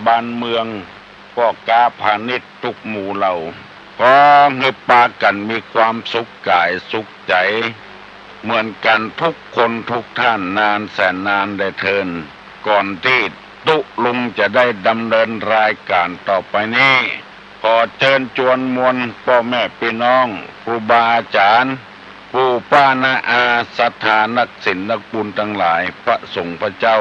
บ้านเมืองก็กาพาณิชย์ทุกหมู่เหล่าขอให้ปากันมีความสุขกายสุขใจเหมือนกันทุกคนทุกท่านนานแสนนานได้เทินก่อนที่ตุลุงจะได้ดำเนินรายการต่อไปนี้ขอเชิญชวนมวลพ่อแม่พี่น้องครูบาอาจารย์ผู้ป้านาอาศรัทธานักศิลป์นักบุญทั้งหลายพระสงฆ์พระเจ้า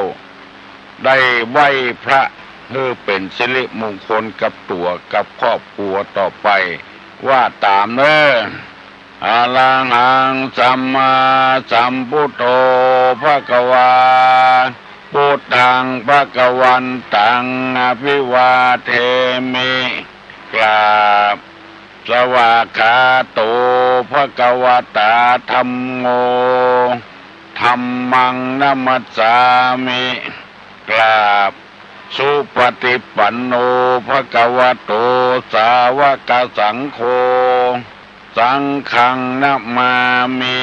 ได้ไหว้พระเพื่อเป็นสิริมงคลกับตัวกับครอบครัวต่อไปว่าตามเน้ออะระหังสัมมาสัมพุทโธภควาพุทธังภควันตังอภิวาเทมิกราบสวากขาโตภควตาธัมโมธัมมังนัมมัสสามิกราบสุปฏิปันโนภควโตสาวกสังโฆสังฆังนะมามิ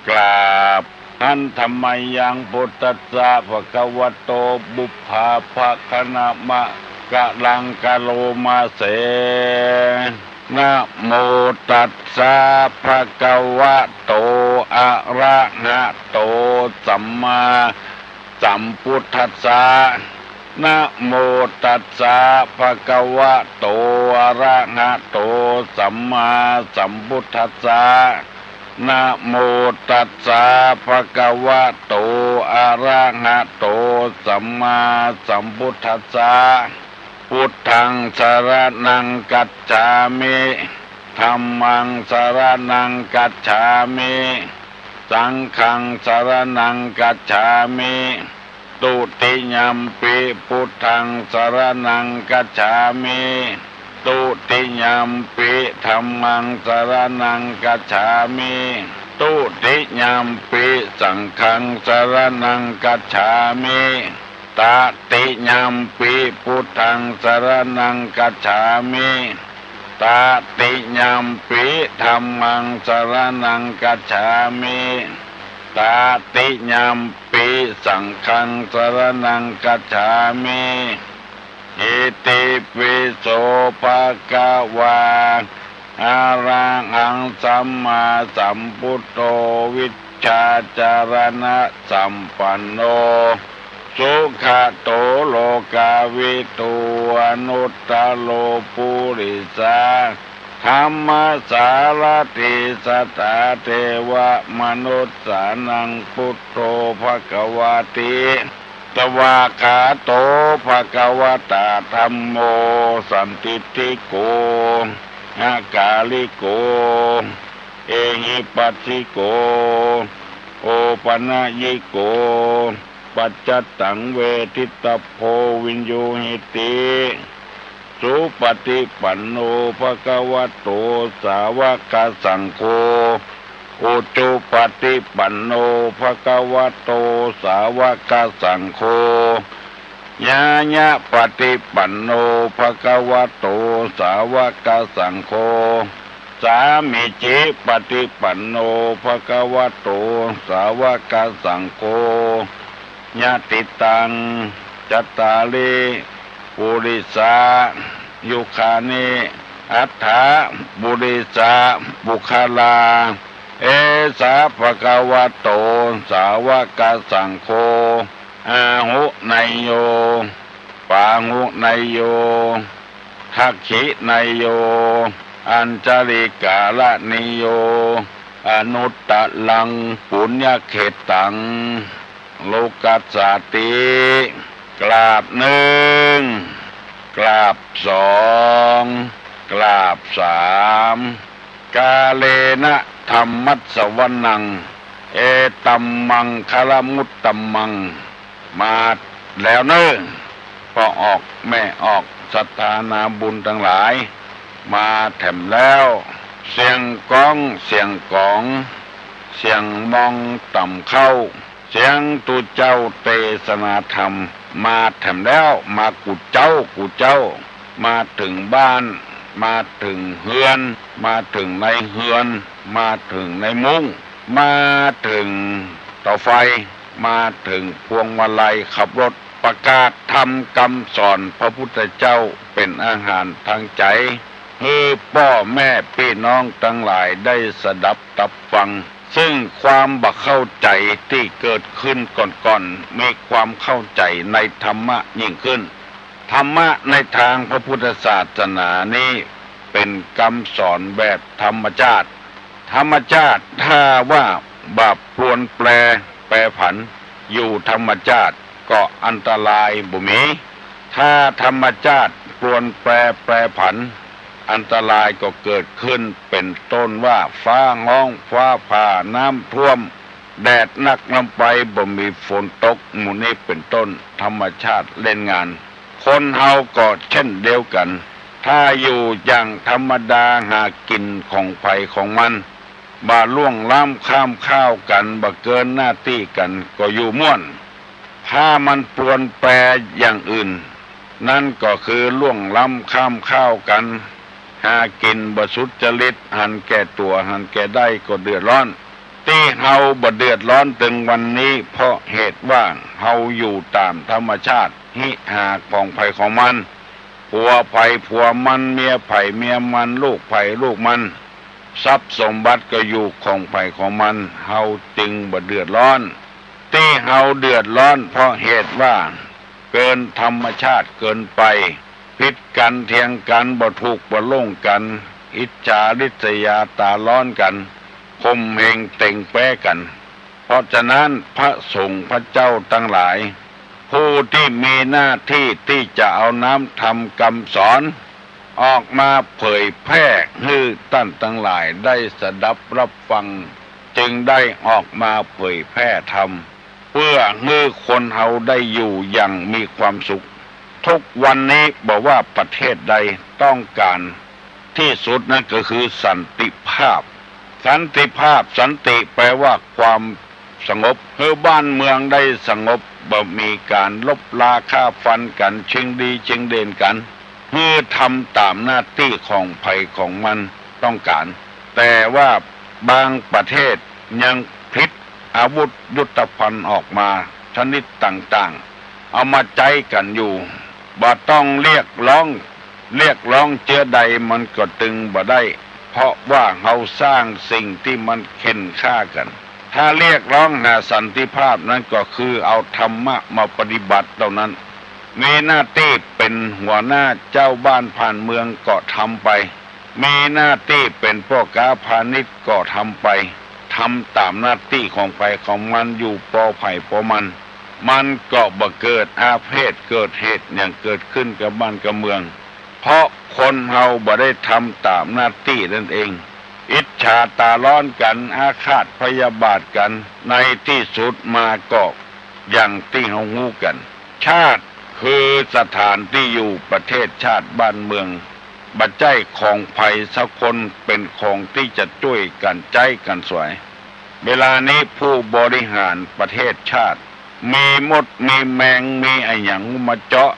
กราบท่านธรรมยังพุทธัสสะภควโตบุพพาภคณมะกะลังกะโลมาเสนะโมตัสสะภะคะวะโตอะระหะโตสัมมาสัมพุทธัสสะนะโมตัสสะภะคะวะโตอะระหะโตสัมมาสัมพุทธัสสะนะโมตัสสะภะคะวะโตอะระหะโตสัมมาสัมพุทธัสสะพุทธังสรณังกัจฉามิธัมมังสรณังกัจฉามิสังฆังสรณังกัจฉามิตุติยัมปิพุทธังสรณังกัจฉามิตุติยัมปิธัมมังสรณังกัจฉามิตุติยัมปิสังฆังสรณังกัจฉามิตติยัมปิพุทธังสรณังกัจฉามิตติยัมปิธัมมังสรณังกัจฉามิตติยัมปิสังฆังสรณังกัจฉามิอิติปิโสภะคะวะอะระหังสัมมาสัมพุทโธวิชชาจารณะสัมปันโนสุขโตโลกาวิทูอนุตตโลปุริสาธัมมสารติสัตตาเทวมนุสสานังพุทโธภควาติสวากขาโตภควตาธัมโมสันติติโกอากาลิโกเอหิปัสสิโกโอปัญญิโกปัจจตังเวทิตโพวินโยหิติสุปฏิปันโนภควโตสาวกสังโฆอุจุปฏิปันโนภควโตสาวกสังโฆญาญะปฏิปันโนภควโตสาวกสังโฆสามิจิปฏิปันโนภควโตสาวกสังโฆญาติตังจัตตาลิปุริสายุคานิอัฏฐาบุริสาบุคลาเอสาภะคะวะโตสาวกสังโฆอาหุไนโยปาหุไนโยทักขิไนโยอัญจลิกาลนิโยอนุตตลังปุญญเขตังโลกัสสติกราบหนึ่งกราบสองกราบสามกาเลนะธรรมัสสวนังเอตัมมังคลมุตตัมมังมาแล้วเนอะพ่อออกแม่ออกศรัทธานาบุญทั้งหลายมาแถมแล้วเสียงก้องเสียงกองเสียงมองต่ำเข้าเสียงตุเจ้าเทศนาธรรมมาแถมแล้วมากูเจ้ามาถึงบ้านมาถึงเฮือนมาถึงในเฮือนมาถึงในมุ้งมาถึงเตาไฟมาถึงพวงมาลัยขับรถไป ประกาศธรรมคำสอนพระพุทธเจ้าเป็นอาหารทางใจให้พ่อแม่พี่น้องทั้งหลายได้สดับตับฟังซึ่งความบ่เข้าใจที่เกิดขึ้นก่อนๆมีความเข้าใจในธรรมะยิ่งขึ้นธรรมะในทางพระพุทธศาสนานี้เป็นคำสอนแบบธรรมชาติธรรมชาติถ้าว่าบาปปรวนแปรผันอยู่ธรรมชาติก็อันตรายบ่มีถ้าธรรมชาติปรวนแปรผันอันตรายก็เกิดขึ้นเป็นต้นว่าฟ้าร้องฟ้าผ่าน้ำท่วมแดดนักลำไปบ่มีฝนตกหมู่นี้เป็นต้นธรรมชาติเล่นงานคนเฮาก็เช่นเดียวกันถ้าอยู่อย่างธรรมดาหากินของไผของมันบ่ล่วงล้ำข้ามข้าวกันบ่เกินหน้าที่กันก็อยู่ม่วนถ้ามันปรวนแปรอย่างอื่นนั่นก็คือล่วงล้ำข้ามข้าวกันหากินบ่สุจริตหันแก่ตัวหันแก่ได้ก็เดือดร้อนที่เฮาบ่เดือดร้อนถึงวันนี้เพราะเหตุว่าเฮาอยู่ตามธรรมชาติหิหาของไผของมันผัวไผผัวมันเมียไผเมียมันลูกไผลูกมันทรัพย์สมบัติก็อยู่ของไผของมันเฮาจึงบ่เดือดร้อนที่เฮาเดือดร้อนเพราะเหตุว่าเกินธรรมชาติเกินไปผิดกันเถียงกันบ่ถูกบ่ลงกันอิจฉาริษยาตาร้อนกันคมเหงเต่งแป้กันเพราะฉะนั้นพระสงฆ์พระเจ้าทั้งหลายผู้ที่มีหน้าที่ที่จะเอาน้ำธรรมคำสอนออกมาเผยแพร่ให้ท่านทั้งหลายได้สดับรับฟังจึงได้ออกมาเผยแพร่ธรรมเพื่อให้คนเฮาได้อยู่อย่างมีความสุขทุกวันนี้บอกว่าประเทศใดต้องการที่สุดนั่นก็คือสันติภาพสันติภาพสันติแปลว่าความสงบเพื่อบ้านเมืองได้สงบบ่มีการลบราฆ่าฟันกันชิงดีชิงเด่นกันเพื่อทำตามหน้าที่ของไผของมันต้องการแต่ว่าบางประเทศยังพลิกอาวุธยุทโธภัณฑ์ออกมาชนิดต่างๆเอามาใจกันอยู่บ่ต้องเรียกร้องเจือใดมันก็ตึงบ่ได้เพราะว่าเฮาสร้างสิ่งที่มันเข็นฆ่ากันถ้าเรียกร้องหาสันติภาพนั้นก็คือเอาธรรมะมาปฏิบัติเท่านั้นมีหน้าที่เป็นหัวหน้าเจ้าบ้านผ่านเมืองก็ทำไปมีหน้าที่เป็นพ่อค้าพาณิชย์ก็ทำไปทำตามหน้าที่ของไผของมันอยู่ปอไผ่ปอมันก็บ่เกิดอาเพศเกิดเหตุอย่างเกิดขึ้นกับบ้านกับเมืองเพราะคนเฮาบ่ได้ทำตามหน้าที่นั่นเองอิจฉาตาร้อนกันอาฆาตพยาบาทกันในที่สุดมาก็อย่างที่เฮาฮู้กันชาติคือสถานที่อยู่ประเทศชาติบ้านเมืองบัดใจของไผสักคนเป็นของที่จะช่วยกันใจกันสวยเวลานี้ผู้บริหารประเทศชาติมีมดมีแมงมีไอ้หยังมาเจาะ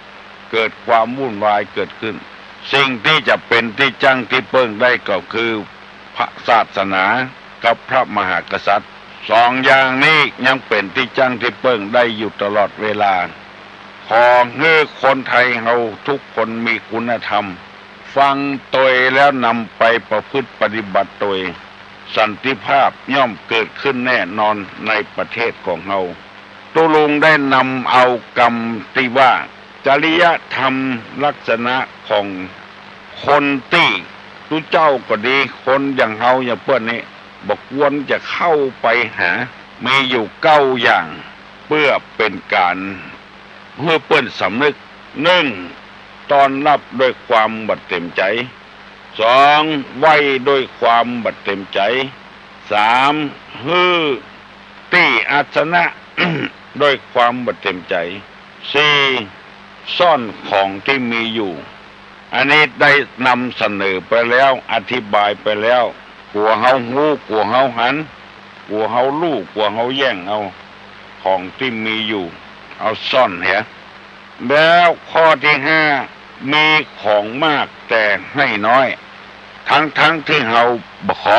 เกิดความวุ่นวายเกิดขึ้นสิ่งที่จะเป็นที่จังที่เปิ้งได้ก็คือพระศาสนากับพระมหากษัตริย์สองอย่างนี้ยังเป็นที่จังที่เปิ้งได้อยู่ตลอดเวลาขอให้คนไทยเฮาทุกคนมีคุณธรรมฟังตัวแล้วนำไปประพฤติปฏิบัติตัวสันติภาพย่อมเกิดขึ้นแน่นอนในประเทศของเฮาตุลุงได้นำเอากรรมที่ว่าจริยธรรมลักษณะของคนที่ทุเจ้าก็ดีคนอย่างเฮาอย่างเปิ้นนี่บอกวนจะเข้าไปหามีอยู่9อย่างเพื่อเป็นการเพื่อเปิ้นสำนึก1ต้อนรับด้วยความบัดเต็มใจ2ไหว้ด้วยความบัดเต็มใจ3ฮือที่อาสนะ ด้วยความบัดเต็มใจ4ซ่อนของที่มีอยู่อันนี้ได้นำเสนอไปแล้วอธิบายไปแล้วกลัวเฮาฮู้กลัวเฮาหันกลัวเฮารู้กลัวเฮาแย่งเอาของที่มีอยู่เอาซ่อนเหรอแล้วข้อที่5มีของมากแต่ให้น้อยทั้งที่เฮาบ่ขอ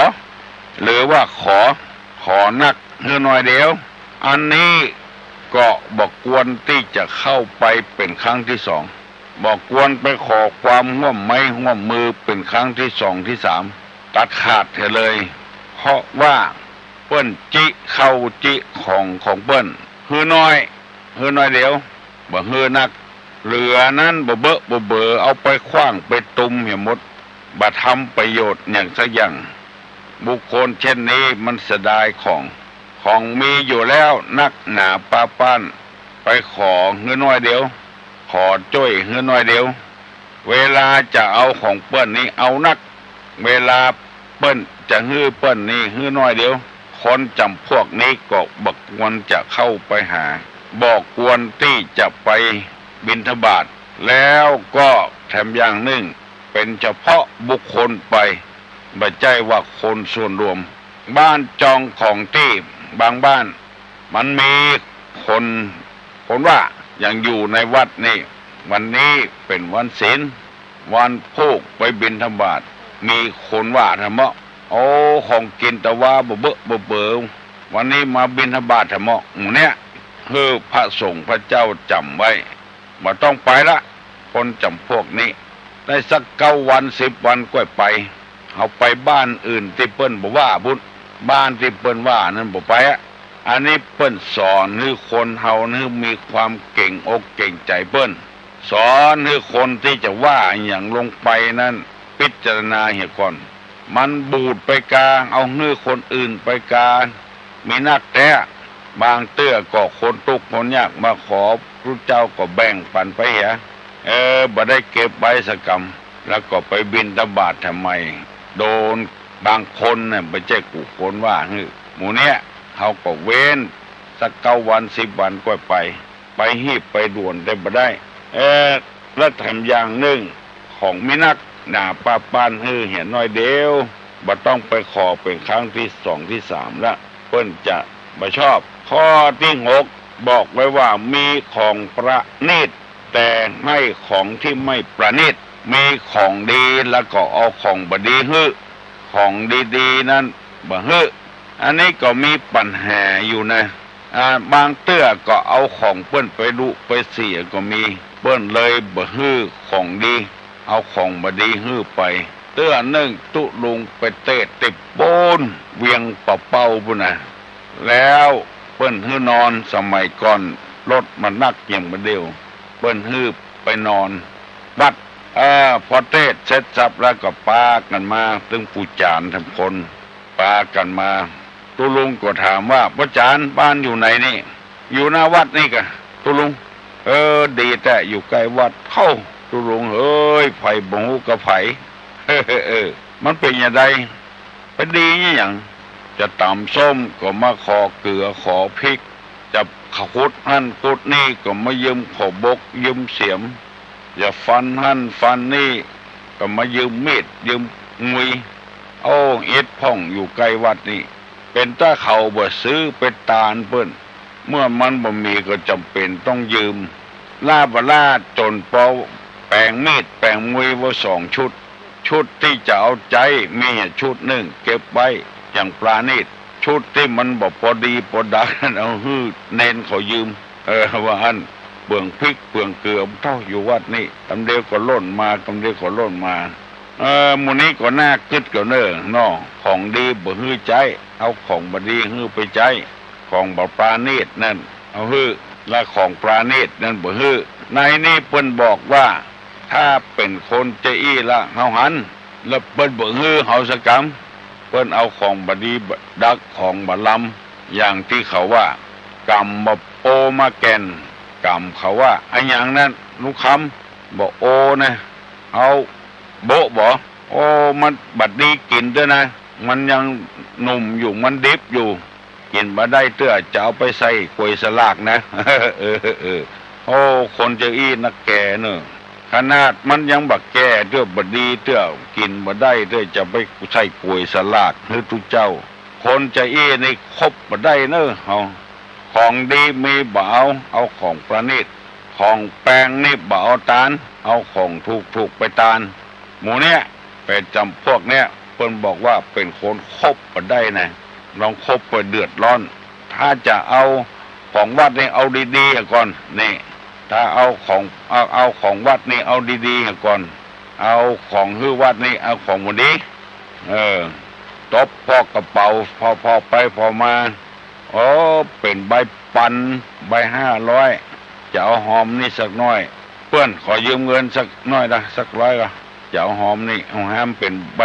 หรือว่าขอนักเฮือน้อยเดียวอันนี้ ก็บอกกวนที่จะเข้าไปเป็นครั้งที่สองบอกกวนไปขอความร่วมไม้ร่วมมือเป็นครั้งที่สองที่สามตัดขาดเถอะเลยเพราะว่าเปิ้นจิเข้าจิของเปิ้นฮือน้อยเดียวบ่ฮือนักเหลือนั้นบ่เบอะบ่เบอเอาไปขว้างไปตุ่มเหี่ยหมดบ่ทำประโยชน์อย่างสักอย่างบุคคลเช่นนี้มันเสียดายของมีอยู่แล้วนักหนาป้าป้านไปขอเงินน้อยเดียวขอจ้อยเงินน้อยเดียวเวลาจะเอาของเปิ้นนี้เอานักเวลาเปิ้นจะฮื้อเปิ้นนี่ฮื้อน้อยเดียวคนจำพวกนี้ก็บักวนจะเข้าไปหาบอกกวนที่จะไปบิณฑบาตแล้วก็แถมอย่างหนึ่งเป็นเฉพาะบุคคลไปไม่ใช่ว่าคนส่วนรวมบ้านจองของที่บางบ้านมันมีคนว่ายังอยู่ในวัดนี่วันนี้เป็นวันศีลวันพูกไปบิณฑบาตมีคนว่าธรรมะโอ้ของกินแต่ว่าบ่เบอะบ่เบอวันนี้มาบิณฑบาตธรรมะเนี่ยคือพระสงฆ์พระเจ้าจำไว้บ่ต้องไปละคนจำพวกนี้ได้สัก9 วัน10 วันก็ไปเอาไปบ้านอื่นที่เปิ้นบ่ว่าบุญบ้านที่เปิ้นว่านั้นบ่ไปอ่ะอันนี้เปิ้นสอนให้คนเฮานี่มีความเก่งอกเก่งใจเปิ้นสอนให้คนที่จะว่าอย่างลงไปนั้นพิจารณาเหี่ยก่อนมันบูดไปกาเอาเนื้อคนอื่นไปกามีนักแท้บางเตื้อก็คนทุกข์คนยากมาขอพระเจ้าก็แบ่งปันไปเหียบ่ได้เก็บไว้สักกรรมแล้วก็ไปบิณฑบาตทำไมโดนบางคนเนี่ยไม่ใช่กูคนว่าหมู่เนี้ยเขาก็เว้นสัก9 วัน10 วันก็ไปหีบไปด่วนได้บ่ได้แล้วแถมอย่างหนึ่งของมินักหน้าป้าป้านเห็นน้อยเดียวบ่ต้องไปขอเป็นครั้งที่2ที่3ละเพิ่นจะบ่ชอบข้อที่6บอกไว้ว่ามีของประณีตแต่ให้ของที่ไม่ประณีตมีของดีแล้วก็เอาของบดีฮื้อของดีๆนั้นบ่ฮื้ออันนี้ก็มีปัญหาอยู่นะบางเตื้อก็เอาของเปิ้นไปดุไปเสียก็มีเปิ้นเลยบ่ฮื้อของดีเอาของบดีฮื้อไปเตื้อหนึ่งตุลุงไปเตะติดโปนเวียงเป่าพุ่นน่ะแล้วเปิ้นฮื้อนอนสมัยก่อนรถมันนักอย่างบ่เดียวเปิ้นฮื้อไปนอนวัดพอเทศเสร็จสับแล้วก็ปากันมาถึงปู่จานทำคนปากันมาตุลุงก็ถามว่าพระจานบ้านอยู่ไหนนี่อยู่หน้าวัดนี่กะตุลุงดีแต่อยู่ใกล้วัดเข้าตุลุงไผบ่ฮู้กับไผมันเป็นอย่างไรเป็นดีอย่างจะตำส้มก็มาขอเกลือขอพริกจะขุดหั่นขุดนี่ก็มายืมขอบกยืมเสียมอย่าฟันหั่นฟันนี่ก็มายืมมีดยืมงุยเอ็ดพ่องอยู่ใกล้วัดนี่เป็นถ้าเขาบ่ซื้อไปตาลเปิ้นเมื่อมันบ่มีก็จำเป็นต้องยืมลาจนเปาแปลงมีดแปลงงุยว่า2 ชุดที่จะเอาใจมีชุดหนึ่งเก็บไว้อย่างปราณีตชุดที่มันบ่พอดีพอดันเอาฮื้อเน้นเขายืมว่าอันเปลืองพริกเปลืองเกลือเท่าอยู่วัดนี่กำเดียวก็ล่นมาหมู่นี้ก็น่าคิดก็เน้อของดีบ่ฮื้อใจเอาของบ่ดีฮื้อไปใจของบ่ปราณีตนั่นเอาฮื้อและของปราณีตนั่นบ่ฮื้อในนี้เพิ่นบอกว่าถ้าเป็นคนใจอี้ละเฮาหันแล้วเปิ้นบ่ฮื้อเฮาสกรรมเปิ้นเอาของบ่ดีดักของบ่ลำอย่างที่เขาว่ากรรมบ่โอมาแก่นกรรมเขาว่าอันอย่างนั้นลูกคำบ่โอนะเอาโบบ่มันบัดนี้กินด้วยนะมันยังหนุ่มอยู่มันดิบอยู่กินมาได้เตื้อจะเอาไปใส่กล้วยสลากนะคนจะอี้นักแก่เนอะขนาดมันยังบักแก่เตื้อบัดดีเตื้อกินมาได้เตื้อจะไปใส่กล้วยสลากหรือทุกเจ้าคนจะอี้นี่ครบมาได้เนอะของดีมีบ่เอาของประณีตของแปลงนี่บ่เอาตาลเอาของถูกไปตาลหมู่เนี้ยเป็นจำพวกเนี้ยเพิ่นบอกว่าเป็นคนคบมาได้นะลองคบไปเดือดร้อนถ้าจะเอา ของวัดนี่เอาดีๆก่อนนี่ถ้าเอาของวัดนี่เอาดีๆก่อนเอาของฮื้อวัดนี่เอาของวันนี้ตบพอกระเป๋าพอไปพอมาโอ้เป็นใบปันใบ500จะเอาหอมนี่สักน้อยเพื่อนขอยืมเงินสักน้อยนะสัก100ก็จะเอาหอมนี่เอาห้ามเป็นใบ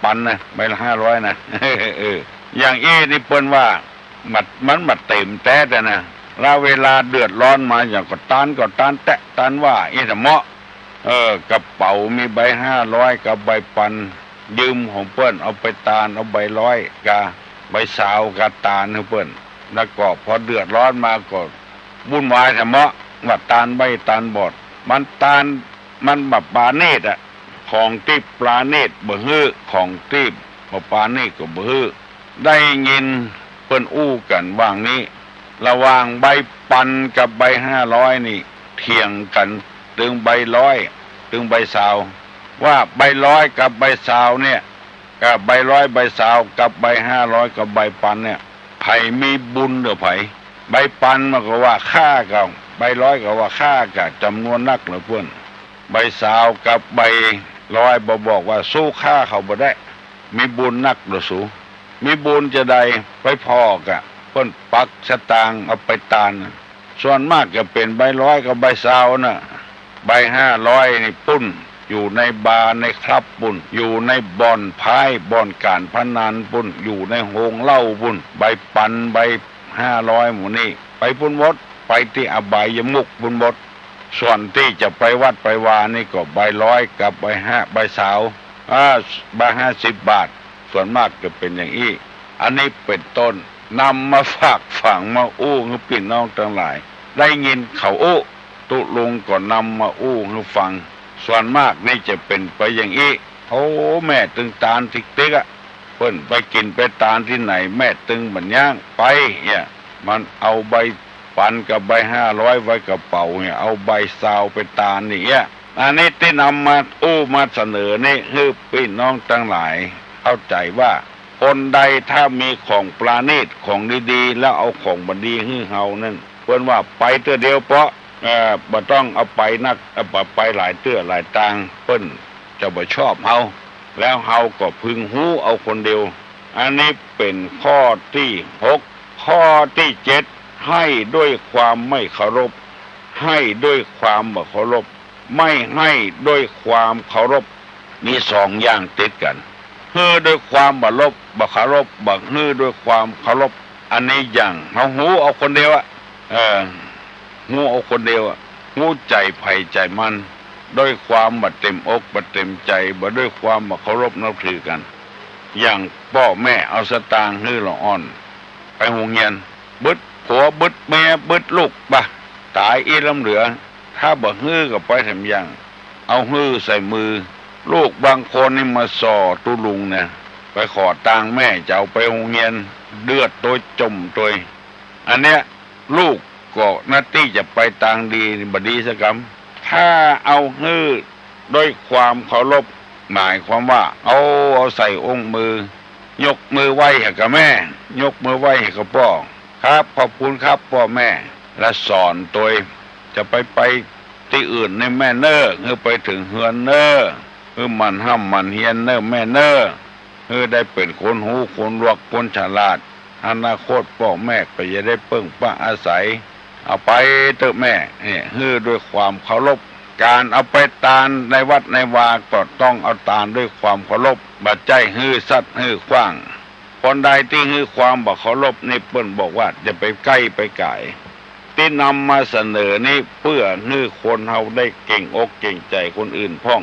ปันนะใบละ500นะอย่างนี่เปิ้นว่ามันเต็มแต่นะแล้วเวลาเดือดร้อนมาอย่างก็ตานแตะตานว่าแต่เหมาะกระเป๋ามีใบ500กับใบปันยืมของเปิ้นเอาไปตานเอาใบ100กับใบสาวกับตานให้เปิ้นแล้วก็พอเดือดร้อนมาก็วุ่นวายแต่เหมาะว่าตานใบตานบอดมันแบบปลาเนตรอะของที่ปลาเนตรบ่ฮื้อของที่ปลาเนตรก็บ่ฮื้อได้ยินเปิ้นอู้กันว่างนี้ระหว่างใบปันกับใบ500นี่เถียงกันถึงใบ100ถึงใบสาวว่าใบ100กับใบสาวเนี่ยกับใบ100ใบสาวกับใบ500กับใบปันเนี่ยไผมีบุญหรือไผใบปันมันก็ว่าค่ากับใบ100ก็ว่าค่ากับจำนวนนักเหลือเพื่อนใบสาวกับใบ100บอกว่าสู้ค่าเขาบ่ได้มีบุญนักหรือสู้มีบุญจะได้ไปพอกะเพิ่นปักสตางค์เอาไปตานส่วนมากจะเป็นใบ100กับใบสาวน่ะใบ500นี่ปุ้นอยู่ในบาร์ในคลับปุ้นอยู่ในบ่อนพายบ่อนการพนันปุ้นอยู่ในโรงเหล้าปุ้นใบปันใบ500หมู่นี่ไปปุ้นหมดไปที่อบายมุกปุ้นหมดส่วนที่จะไปวัดไปวานี่ก็ใบ100กับใบสาวใบ50 บาทส่วนมากจะเป็นอย่างนี้อันนี้เป็นต้นนำมาฝากฝังมาอู้ให้พี่น้องทั้งหลายได้ยินเขาอู้ตุลุงก็นำมาอู้ให้ฟังส่วนมากนี่จะเป็นไปอย่างนี้โอ้แม่ตึงตาลติ๊กอะเพิ่นไปกินไปตาลที่ไหนแม่ตึงบันย่างไปเนี่ยมันเอาใบปันกับใบ500ไว้กระเป๋าเนี่ยเอาใบสาวไปตาลเนี่ยอันนี้ที่นำมาอู้มาเสนอนี่ให้พี่น้องทั้งหลายเข้าใจว่าคนใดถ้ามีของปราณีตของดีๆแล้วเอาของบดีให้เฮานั่นเพิ่นว่าไปเตื้อเดียวเพราะบ่ต้องเอาไปนักไปหลายเตื้อหลายตังเพิ่นจะบ่ชอบเฮาแล้วเฮาก็พึงหู้เอาคนเดียวอันนี้เป็นข้อที่6ข้อที่7ให้ด้วยความไม่เคารพให้ด้วยความบ่เคารพไม่ให้ด้วยความเคารพมี2อย่างติดกันฮื้อด้วยความบ่ลบบ่เคารพบ่ฮื้อด้วยความเคารพอันนี้อย่างเฮาหูเอาคนเดียวอะหูเอาคนเดียวอะหูใจไผ่ใจมันด้วยความบ่เต็มอกบ่เต็มใจบ่ด้วยความบ่เคารพนับถือกันอย่างพ่อแม่เอาสตางค์ฮื้อละอ่อนไปโรงเรียนบึดผัวบึดแม่บึดลูกบ่ตายอีลำเหลือถ้าบ่ฮื้อก็ไปทำอย่างเอาฮื้อใส่มือลูกบางคนนี่มาสอตุลุงเนี่ยไปขอตังค์แม่จะเอาไปโรงเรียนเดือดตัวจมตัวอันเนี้ยลูกก็หน้าที่จะไปตังดีบดีสักคำถ้าเอาฮื้อด้วยความเคารพหมายความว่าเอาใส่องค์มือยกมือไหว้ให้กับแม่ยกมือไหว้ให้กับพ่อครับขอบคุณครับพ่อแม่และสอนตัวจะไปที่อื่นในแม่เน้อหรือไปถึงเฮือนเน้อมันห้ามมันเฮียนเนอแม่เนอได้เป็นคนหูคนรวกคนฉลาดอนาคตพ่อแม่ก็จะได้เพิ่งป้าอาศัยเอาไปเถอะแม่เนี่ยด้วยความเคารพการเอาไปตานในวัดในวาก็ต้องเอาตานด้วยความเคารพบัดใจสัตว์ขว้างคนใดที่ความบ่เคารพนี่เปิ้นบอกว่าจะไปใกล้ไปไกลที่นำมาเสนอนี่เพื่อคนเฮาได้เก่งอกเก่งใจคนอื่นพ้อง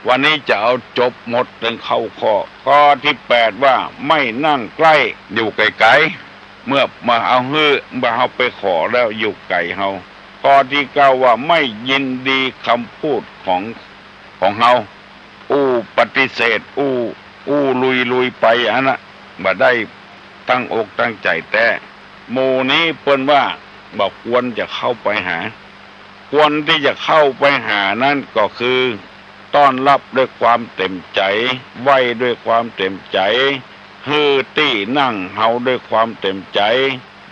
วันนี้จะเอาจบหมดถึงเข้าข้อที่8ว่าไม่นั่งใกล้อยู่ไกลๆเมื่อมาเอามาเอาไปขอแล้วอยู่ไกลเฮาข้อที่9ว่าไม่ยินดีคำพูดของเฮาปฏิเสธลุยไปอันน่ะบ่ได้ตั้งอกตั้งใจแต่หมู่นี้เปิ้นว่าบ่ควรจะเข้าไปหาควรที่จะเข้าไปหานั่นก็คือต้อนรับด้วยความเต็มใจไหว้ด้วยความเต็มใจตี้นั่งเฮาด้วยความเต็มใจ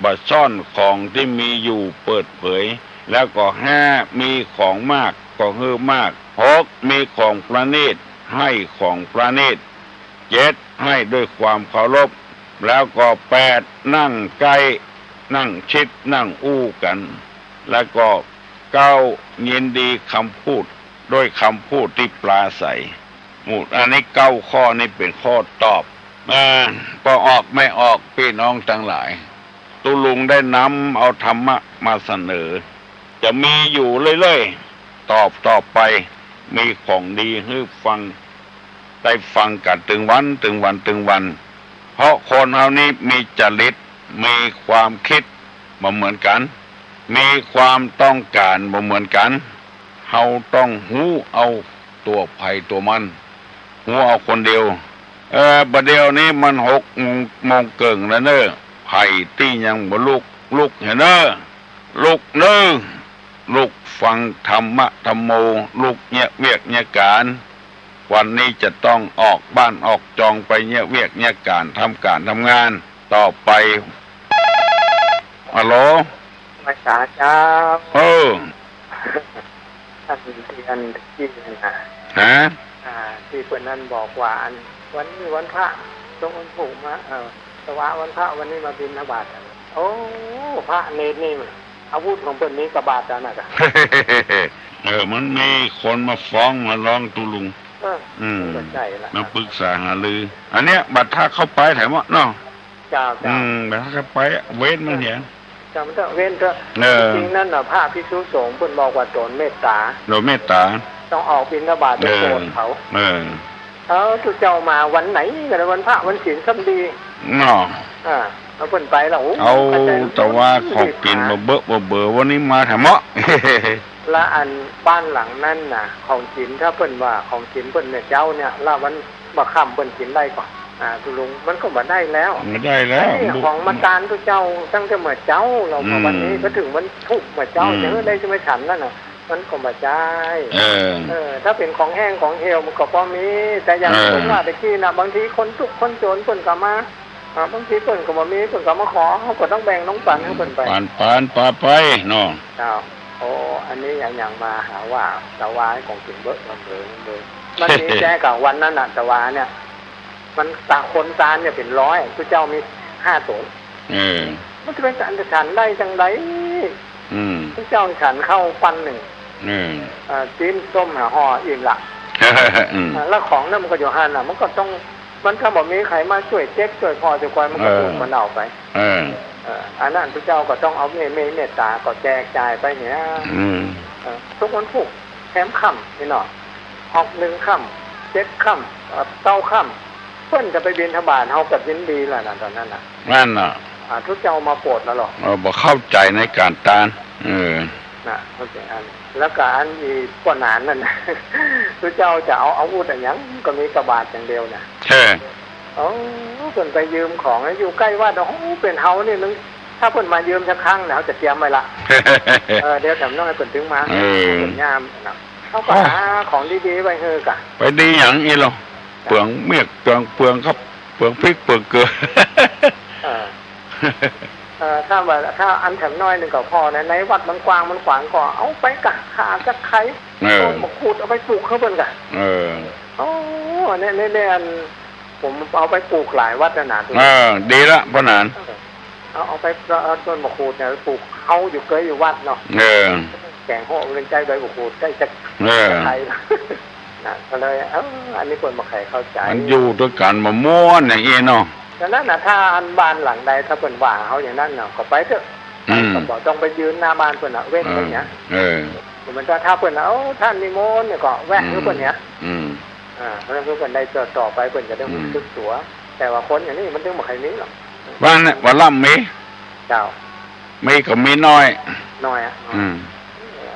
บัซ่อนของที่มีอยู่เปิดเผยแล้วก็ห้ามีของมากก็เฮือมากหกมีของประณีตให้ของประณีตเจ็ดให้ด้วยความเคารพแล้วก็แปดนั่งใกล้นั่งชิดนั่งอู้กันแล้วก็เก้ายินดีคำพูดด้วยคำพูดที่ปลาใสหมู่อันนี้เก้าข้อนี้เป็นข้อตอบพอออกไม่ออกพี่น้องทั้งหลายตุลุงได้นำเอาธรรมะมาเสนอจะมีอยู่เรื่อยๆตอบต่อไปมีของดีให้ฟังได้ฟังกันถึงวันเพราะคนเฮานี้มีจริตมีความคิดบ่เหมือนกันมีความต้องการบ่เหมือนกันเฮาต้องหูเอาตัวไผ่ตัวมันหูเอาคนเดียวบัดเดียวนี้มัน6 โมงเกิงแล้วเน้อไผ่ที่ยังบ่ลุกเห็นเน้อลุกเน้อลุกฟังธรรมะธรรมโมลุกเนี่ยเวียกเนี่ยการวันนี้จะต้องออกบ้านออกจองไปเนี่ยเวียกเนี่ยการทำงานต่อไปฮัลโหลภาษาเจ้าท่านที่อันที่นะที่คนนั้นบอกว่าวันนี้วันพระตรงวันผูกมาสวะวันพระวันนี้มาบิณฑบาตโอ้พระเนรนี่อาวุธของเพิ่นนี้กระบาดนะจ๊ะมันมีคนมาฟ้องมาร้องตุลุงมาปรึกษาหารืออันเนี้ยบัตรถ้าเข้าไปแถมว่าเนาะเจ้าบัตรถ้าเข้าไปเว้นมันเห็นจำเว้นเถอะจริงนั่นน่ะพระภิกษุสงฆ์เพิ่นบอกว่าโดนเมตตาต้องออกบิณฑบาตต้องโปรดเขาทุกเจ้ามาวันไหนกันวันพระวันศีลค่ำดีเนาะเอาเพิ่นไปแล้วเอาแต่ว่าขอกินบ่เบอวันนี้มาแถมละอันบ้านหลังนั่นน่ะของศีลถ้าเพิ่นว่าของศีลเพิ่นเนี่ยเจ้าเนี่ยละวันบ่ค่ำเพิ่นศีลได้ก่อนตุลุงมันก็บ่ได้แล้วไม่ได้แล้วของมาตานทุกเจ้าตั้งแต่เมื่อเจ้าเราวันนี้ก็ถึงวันทุกเมื่อเจ้าเนี่ยได้จะไม่ฉันแล้วน่ะมันก็บ่ได้ถ้าเป็นของแห้งของเหี่ยวมันก็พอมีแต่อย่างผมว่าตะกี้น่ะบางทีคนทุกคนโจรเพิ่นก็มาบางทีเพิ่นก็บ่มีเพิ่นก็มาขอเฮาก็ต้องแบ่งน้องปันให้เพิ่นไปปานปาไปเนาะเจ้าโอ้อันนี้อย่างมาหาว่าตะวายของกินเบิดมันเลยมันมีแจ้กับวันนั้นน่ะตะวาเนี่ยมันตาคนตาเนี่ยเป็นร้อยทุกเจ้ามี5 ตนมันจะเป็นการฉันได้จังไดทุกเจ้าฉันเข้าปัน1จิ้มส้มห่ออิ่มละแล้วของนั้นมันก็อยู่หั่นน่ะมันก็ต้องมันถ้าบอกมีใครมาช่วยเช็คช่วยพอจะคอยมันก็ถูกมันเอาไปอันนั้นทุกเจ้าก็ต้องเอาเมตตาก็แจกจ่ายไปเนี่ยทุกวันพุกแถมค่ำนี่เนาะออก1 ค่ำ7 ค่ำ9 ค่ำเพิ่นจะไปบิณฑบาตเฮาก็ยินดีแล้วนะตอนนั้นน่ะนั่นน่ะทุกเจ้ามาโปรดแล้วหรอบ่เข้าใจในการตานน่ะเข้าใจอันแล้วก็อันอีกกว่านานนั่นน่ะทุกเจ้าจะเอาอาวุธอย่างก็มีกระบาดอย่างเดียวน่ะใช่เพิ่นไปยืมของอยู่ใกล้วัดเป็นเฮานี่นึงถ้าเพิ่นมายืมสักครั้งแล้วจะเตรียมไว้ละเดี๋ยวจำต้องให้เพิ่นถึงมาเพิ่นยามน่ะเขาก็หาของดีๆไว้เฮอกะไปดีหยังอีหรอเปลืองเมียกเปลืองครับเปลืองพริกเปลืองเกลือถ้าอันแถมน้อยนึงก็พอนะในวัดมันกว้างมันขวางก็เอาไปกะขาจักไข่มาขูดเอาไปปลูกเขาเพิ่นกะเนี่ยอันผมเอาไปปลูกหลายวัดนะดีละพ่อนานเอาไปต้นมะขูดเนี่ยปลูกเขาอยู่เกยอยู่วัดเนาะแกงโห่เป็นใจใบมะขูดใกล้จะไข่นะก็เลยอันนี้คนมาไข่เข้าใจมันอยู่ด้วยกันมาม้วนอย่างนี้เนาะฉะนั้นนะถ้าอันบ้านหลังใดถ้าเป็นว่าเขาอย่างนั้นเนาะก็ไปเถอะก็บอกต้องไปยืนหน้าบ้านเพิ่นเว้นอย่างเงี้ยมันถ้าเพิ่นท่านนิมนต์เนี่ยก็แวะเพิ่นเนี้ยแล้วเพิ่นได้ต่อไปเพิ่นจะได้หุ่นตึกตัวแต่ว่าคนอย่างนี้มันต้องมาใครนี้หรอกบ้านเนี่ยว่าล่ำมีเจ้ามีก็มีน้อย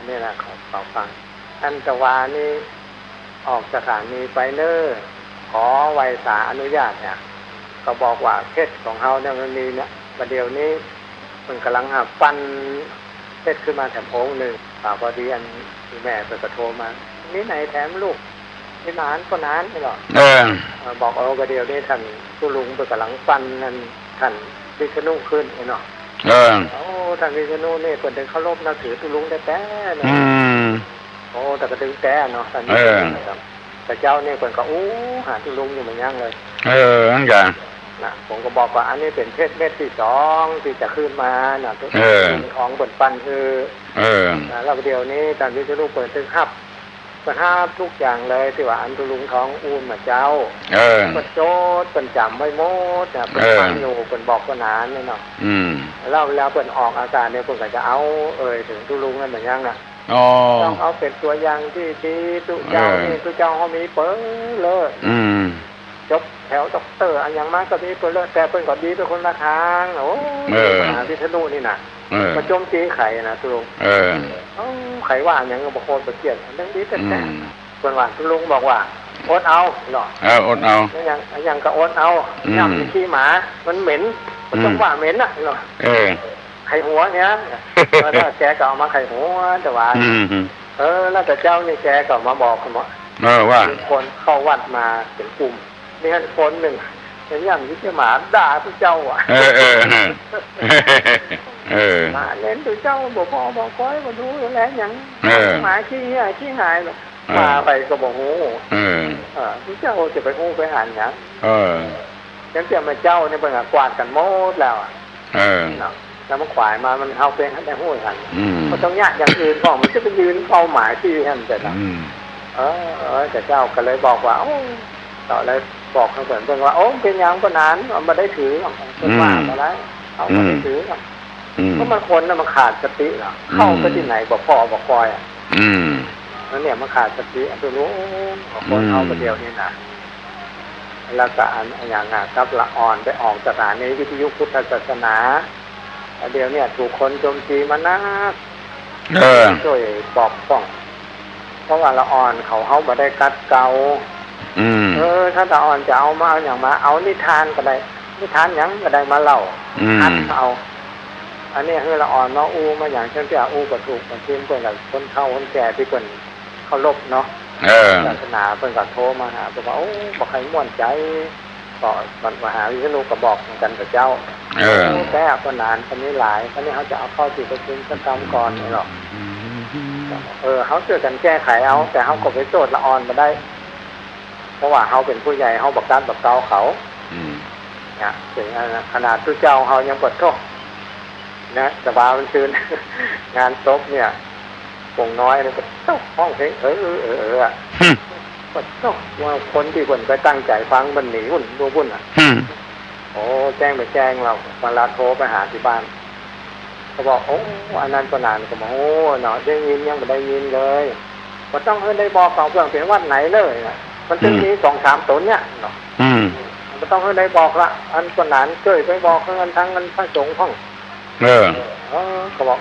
นี่แหละขอฟังอันตวานี่ออกสถานีไปเนอขอไวสาอนุญาตเนี่ยก็บอกว่าเพชรของเขาเนี่ยมันมีเนี่ยประเดี๋ยวนี้มันกำลังปั้นเพชรขึ้นมาแถมองค์หนึ่งพอดีอันแม่เปิดกระโทรมานี่ไหนแถมลูกนี่นานก็นานไม่หรอกบอกประเดี๋ยวนี้ท่านผู้ลุงเปิดกำลังปั้นนั่นท่านพิษณุขึ้นเนาะ โอ้ทางวิษณุนี่เปิดถึงเคารพนับถือตุลุงแต่เนาะโอ้แต่ก็ถึงแต่เนาะตอนนี้ครับแต่เจ้านี่เปิดก็หาตุลุงอยู่เหมือนยังเลยนั่นไงนะผมก็บอกว่าอันนี้เป็นเพศเม็ดที่2ที่จะขึ้นมานะทุกของเปิดปันคือแล้วเดี๋ยวนี้ตอนวิษณุเปิดถึงฮับทุกอย่างเลยที่ว่าอันตุลุงท้องอุ่นมาเจ้าเปิดโจทย์เปิดจำไว้หมดนะเปิดฟังอยู่เปิดบอกขนานเนี่ยเนาะแล้วเปิดออกอาการเนี่ยเปิดก็จะเอาถึงตุลุงนั่นเหมือนยังน่ะต้องเอาเป็นตัวอย่างที่ดีตุเจ้านี่ตุเจ้าเขามีเปิ้ลเลยจบแถวด็อกเตอร์อันยังมากก็มีเปิ้ลเลยแต่เปิ้ลก็ดีเป็นคนละทางโอ้วิษณุนี่น่ะมาโจมตีไข่นะตุลุงไข่ว่าอย่างบางคนไปเกลียดเรื่องนี้แต่คนว่าตุลุงบอกว่าอดเอาเนาะอดเอาอย่างก็อดเอาย่ำขี้หมามันเหม็นมันต้องว่าเหม็นน่ะเนาะไข่หัวเนี้ยแล้วแกก็เอามาไข่หัวแต่ว่าแล้วแต่เจ้านี่แกก็มาบอกกันว่าคนเข้าวัดมาเป็นกลุ่มนี่คนหนึ่งเป็นอย่างที่หมาด่าพระเจ้าอ่ะมาเล่นตัวเจ้าบอกพ่อบอกก้อยมาดูแล้วอย่างหมาขี้หายหรอกมาไปก็บอกโง่พระเจ้าจะไปโง่ไปหันอย่างยังเจ้ามาเจ้าเนี่ยเป็นกวาดกันหมดแล้วแล้วมันขวายมามันเอาเป็นได้ห้วยหันมันต้องยากอย่างอื่นก่อนมันจะไปยืนเป้าหมายที่นั่นแต่ละแต่เจ้าก็เลยบอกว่าต่อเลยบอกเขาเพื่อนว่าโอ้เป็นยังก็นานมาได้ถือเป็นว่าอะไรเอามาได้ถือเพราะมันคนน่ะมันขาดสติหรอเข้าไปที่ไหนบอกพ่อบอกคอยแล้วเนี่ยมันขาดสติตัวรู้คนเอาไปเดียวนี่นะแล้วก็อย่างกับละอ่อนไปออกสถานีวิทยุพุทธศาสนาเดี๋ยวเนี่ยถูกคนโจมตีมานะช่วยบอกป้องเพราะว่าละอ่อนเขามาได้กัดเกาถ้าละอ่อนจะเอามาอย่างมาเอานิทานก็ได้นิทานยังก็ได้มาเล่าอัดเอาอันนี้คือละอ่อนเนาะมาอย่างเช่นที่ก็ถูกมาทิ้งเพื่อนกับคนเฒ่าคนแก่ที่เพื่อนเขาลบเนาะศาสนาเพื่อนก็โทรมาหาบอกว่าบอกให้ม่วนใจต่อมาหาวิษณุก็บอกกันกับเจ้าแก้ก็นานคนนี้หลายคนนี้เขาจะเอาเข้าที่ประชุมกรรมก่อนนี่หรอกเขาเจอกันแก้ไขเอาแต่เขาก็ไปโจทย์ละอ่อนมาได้เพราะว่าเขาเป็นผู้ใหญ่เขาบักการบักเกาเขาเนี่ยถึงขนาดทุเจ้าเขายังปวดท้องนะแต่ว่ามันคืนงานศพเนี่ยปงน้อยเลยก็ต้องห้องเพลงปวดท้องว่าคนที่คนไปตั้งใจฟังมันหนีวุ่นวุ่นโอ้แจ้งไปแจ้งเรามาลาโทรไปหาที่บ้านเขาบอกอันนั้นก็นานก็บอกเนาะได้ยินยังไม่ได้ยินเลยก็ต้องได้บอกเขาเพื่อนเป็นวัดไหนเลยมันจะมี2-3 ตนเนี่ยเนาะมันต้องได้บอกละอันก็นานเคยไปบอกเงินทั้งเงินพระสงฆ์ห้องเขาบอก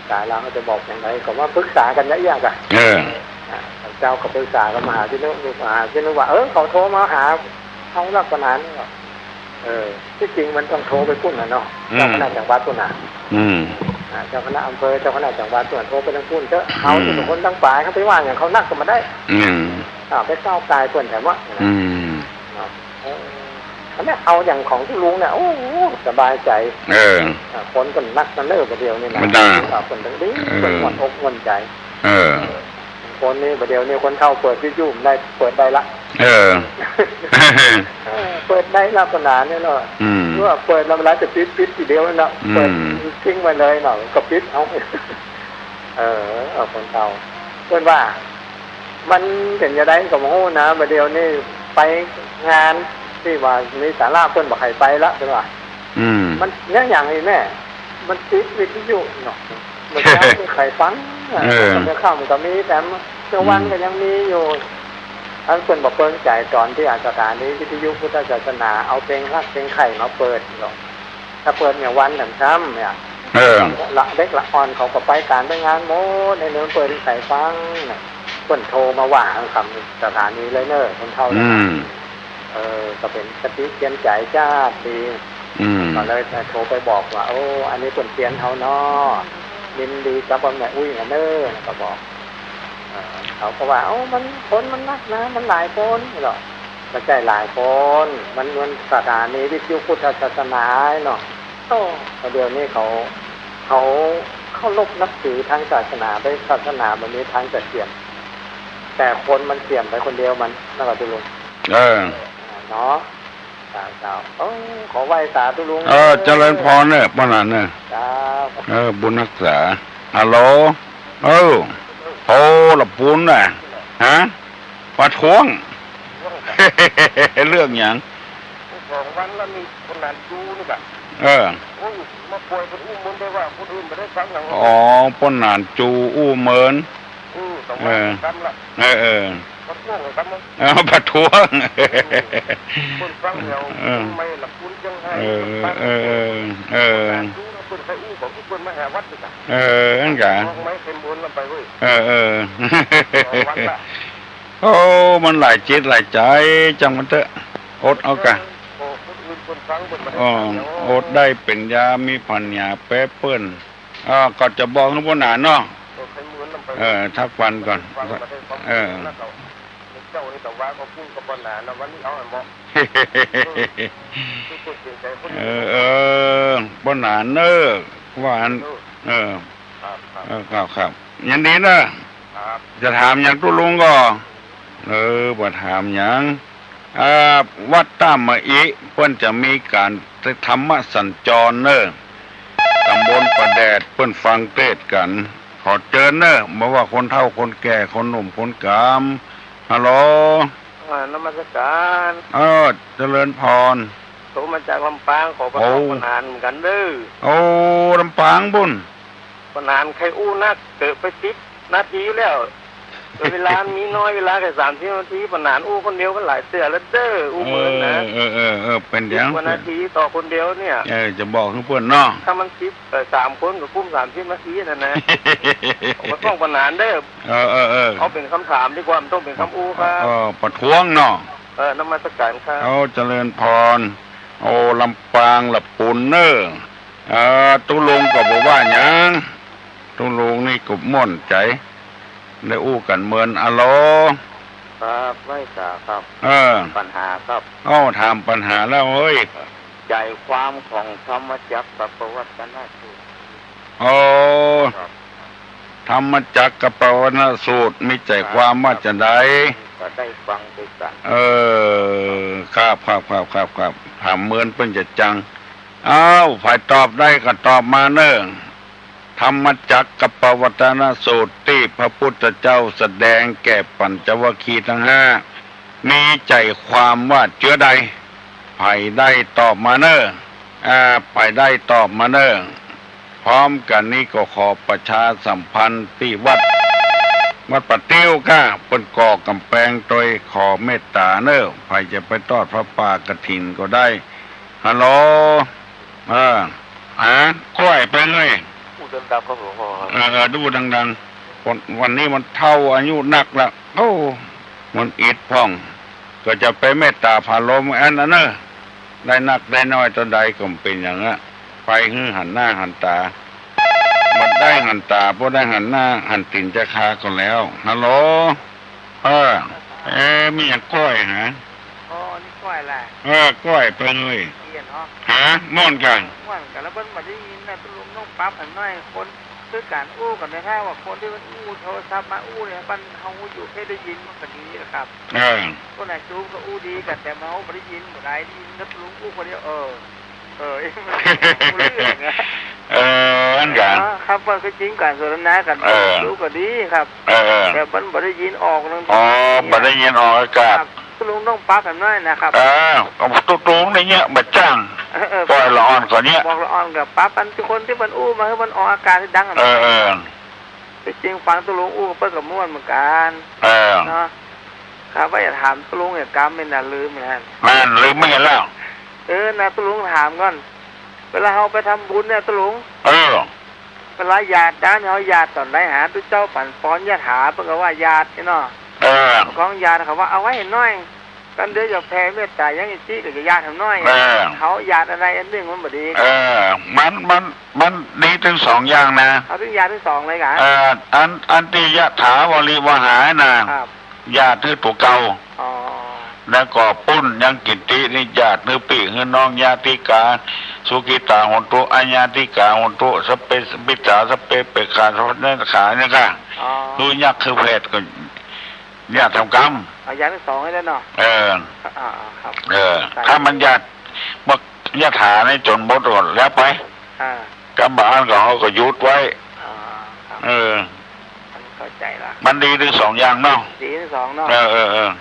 สายเราเขาจะบอกอย่างไรก็ว่าปรึกษากันได้ยากอ่ะเจ้าก็ปรึกษากันมาหาที่นู้นว่าเขาโทรมาหาห้องรักษณะนี่ที่จริงมันต้องโทรไปพุ่นนะเนาะเจ้าคณะจังหวัดพุ่นน่ะเจ้าคณะอำเภอเจ้าคณะจังหวัดส่วนโทรไปทั้งพุ่นเถอะเขาทุกคนทั้งฝ่ายเขาไปว่าอย่างเขานักก็มาได้ไปเก้ากายเพื่อนแถมว่าอันนี้เอาอย่างของที่ลุงเนี่ยสบายใจคนคนนักนั่นเลิกประเดี๋ยวนี่นะคนทั้งนี้คนหมดอกหมดใจคนนี้ประเดี๋ยวนี้คนเข้าเปิดวิทยุได้เปิดได้ละเปิดได้ละขนาดนี้เนาะว่าเปิดแล้วเวลาจะปิดทีเดียวเนาะเปิดทิ้งไว้เลยเนาะก็ปิดเอาคนเก่าเพื่อนว่ามันเป็นจะได้กับโม่นะประเดี๋ยวนี้ไปงานที่ว่ามีสาระเพื่อนบอกให้ไปละใช่ป่ะมันเนี่ยอย่างนี้แม่มันปิดวิทยุเนาะมันจะมีใครฟังมันจะเข้ามันก็มีแต่เช้าวันก็ยังมีอยู่ท่านเปิดบอกเปิดใจตอนที่สถานีวิทยุพุทธศาสนาเอาเพลงรักเพลงไข่มาเปิดหรอกถ้าเปิดเนี่ยวันหนึ่งช้ำเนี่ยละเด็กละอ่อนเขาก็ไปการไปงานโม้ในเนื้อเปิดใส่ฟังเปิดโทรมาว่าคำสถานีเลยเนอะคนเท่านั้นก็เป็นสติเตียนใจจ้าดีก็เลยโทรไปบอกว่าอันนี้เปิดเตียนเขาเนาะยินดีกับแม่อุ้ยเนอะก็บอกเขาก็ว่ามันคนมันนักนะมันหลายคนหรอไม่ใช่หลายคนมันสถานีวิทยุพุทธศาสนาเนาะ โอ้เดี๋ยวนี้เขาเข้ารบนับถือทางศาสนาไปศาสนาแบบนี้ทางจะเสี่ยมแต่คนมันเสี่ยมไปคนเดียวมันนั่นก็ตุลุงเนาะสาวขอไหว้สาธุลุงเจริญพรเนี่ยป้านันเนี่ยบุญรักษาฮัลโหลโอ้ละปุ้นน่ะฮะประท้วง เรื่องอย่าง2 วันแล้วมีคนนั้นดูนี่แบบมาป่วยคนอุ้มมันได้ว่าคนอื่นไม่ได้ฟังหรอกป้นนานจูอู้เมินต้องมาทำละประท้วงเลยครับมั้งประท้วงคนฟังเดียวไม่หลับคุณยังให้ดูนะคนใครอู้ของทุกคนมาหาวัดด้วยกันนั่นกันไม่เป็นบุญลำไปเว้ยวันละโอ้มันหลายจิตหลายใจจังมันเถอะอดเอากันอดได้เป็นยามีปัญญาแป๊บเปิ้นก็จะบอกทุกคนหนาเนาะทักวันก่อนเจ้านี่แต่ว่าก็พุ่งกับปัญหานะวันนี้เอาอันบอกปัญหาเนอว่าอันครับยันดีนะจะถามอย่างตุ้ลุงก็บ่ถามอย่างวัดตามมาอีเพิ่นจะมีการธรรมสัญจรเนอตำบลประแดดเพิ่นฟังเทศกันขอเจอเนอบอกว่าคนเฒ่าคนแก่คนหนุ่มคนกามฮัลโหลนมัสการเจริญพรโทรมาจากลำปางขอประทานปัญหาเหมือนกันเด้อลำปางบุญปัญหาใครอู้นักเกิดไป10 นาทีแล้วเวลามีน้อยเวลาแค่30 นาทีปัญหาอู้คนเดียวก็หลายเสือแล้วเด้ออู้เหมือนนะเป็นอย่างนาทีต่อคนเดียวเนี่ยจะบอกทุกคนเนาะถ้ามัน3 คนก็คุ้ม30 นาทีนั่นนะผมต้องปัญหาเด้อเขาเป็นคำถามดีกว่ามันต้องเป็นคำอู้ครับประท้วงเนาะนมัสการครับเจริญพรลำปางละปุ่นเนอตุลุงก็บอกว่าอย่างตุลุงนี่กุบม่อนใจได้อู้กันเมินอะโลครับไม่กล้าครับปัญหาครับถามปัญหาแล้วเฮ้ยใจความของธรรมจักรกับปวัตตนสูตรธรรมจักรกับปวัตตนสูตรมีใจความว่าจะได้ก็ได้ฟังด้วยกันครับถามเมินเพิ่นจะจังฝ่ายตอบได้ก็ตอบมาเนิ่งธรรมจักรกับปวัตตนสูตรที่พระพุทธเจ้าแสดงแก่ปัญจวัคคีย์ทั้ง5มีใจความว่าเจือใดไผ่ได้ตอบมาเนิ่งไผ่ได้ตอบมาเนิ่งพร้อมกันนี้ก็ขอประชาสัมพันธ์ที่วัดปะเตี้ยวก้าเป็นก่อกำแพงโดยขอเมตตาเนอใครจะไปทอดพระป่ากฐินก็ได้ฮัลโหลกล้วยไปเลยดูดังๆครับหลวงพ่อดูดังๆวันนี้มันเท่าอายุนักละมันอิดพ่องก็จะไปเมตตาพาลมอันนั้นเนอได้นักได้น้อยตัวใดก็เป็นอย่างนั้นไปหันหน้าหันตามันได้หันตาพอได้หันหน้าหันติ่นจะคาก็แล้วฮัลโหลมีอย่างกล้วยฮะนี่กล้วยแหละกล้วยไปเลยม่อนกันแล้วเพิ่นมาได้ยินนะตุลุงต้องปรับอันน้อยคนคือการอู้กันนะครับว่าคนที่มันอู้โทรศัพท์มาอู้เนี่ยปันเฮาอยู่แค่ได้ยินมันก็ดีนะครับคนไหนจูก็อู้ดีกันแต่เมาไม่ได้ยินบ่ได้ยินแล้วตุลุงอู้คนเดียวอันกันครับว่าคือจริงการสนทนากันรู้ก็ดีครับแต่มันบ่ได้ยินออกนึงบ่ได้ยินออกอากาศลุงต้องปักกันหน่อยนะครับตุ้งในเงี้ยมาจ้างปล่อยละอ่อนก่อนเนี้ยบอกละอ่อนกับปั๊บอันที่คนที่มันอู้มาให้มันออกอากาศที่ดังจริงฟังตุลุงอู้เปิ้ลกับม้วนเหมือนกันเนาะครับว่าอย่าถามตุลุงอย่ากำไม่น่าลืมเหมือนกันลืมไม่เห็นแล้วนะตุลุงถามก่อนเวลาเราไปทำบุญเนี่ยตุลุงเวลาญาติด้านเขาญาติตอนไหนหาตุ้เจ้าปั่นป้อนญาติหาเพิ่งว่าญาติเนาะของญาติเขาว่าเอาไว้เห็นน้อยกันเดี๋ยวจะแพ้เมตตายังอีกทีกับญาติทำน้อยเขาญาติอะไรอันหนึ่งมันบ่ดีมันดีทั้ง2อย่างนะเขาถึงญาติทั้ง2เลยกันอันที่ยะถาวริวหานะญาติที่ตัวเก่า แล้วก็ปุ้นยังกินตินิญาตินึกปีเฮือน้องญาติกาสุกิตาหนตุอัญญาติกาหนตุสเปสปิตาสเปเปขาสเนขาเนี่ยค่ะ อ๋อ คือยักษ์คือเพศก็ญาติทำกรรม เอาอย่างที่สองให้ได้เนาะ ครับ ถ้ามันญาติบักญาติหาในจนหมดหมดแล้วไป อ่าก ำบ้านก็เขาก็ยุดไว้ ครับ มันเข้าใจละ มันดีทั้งสองอย่างเนาะ สีที่สองเนาะ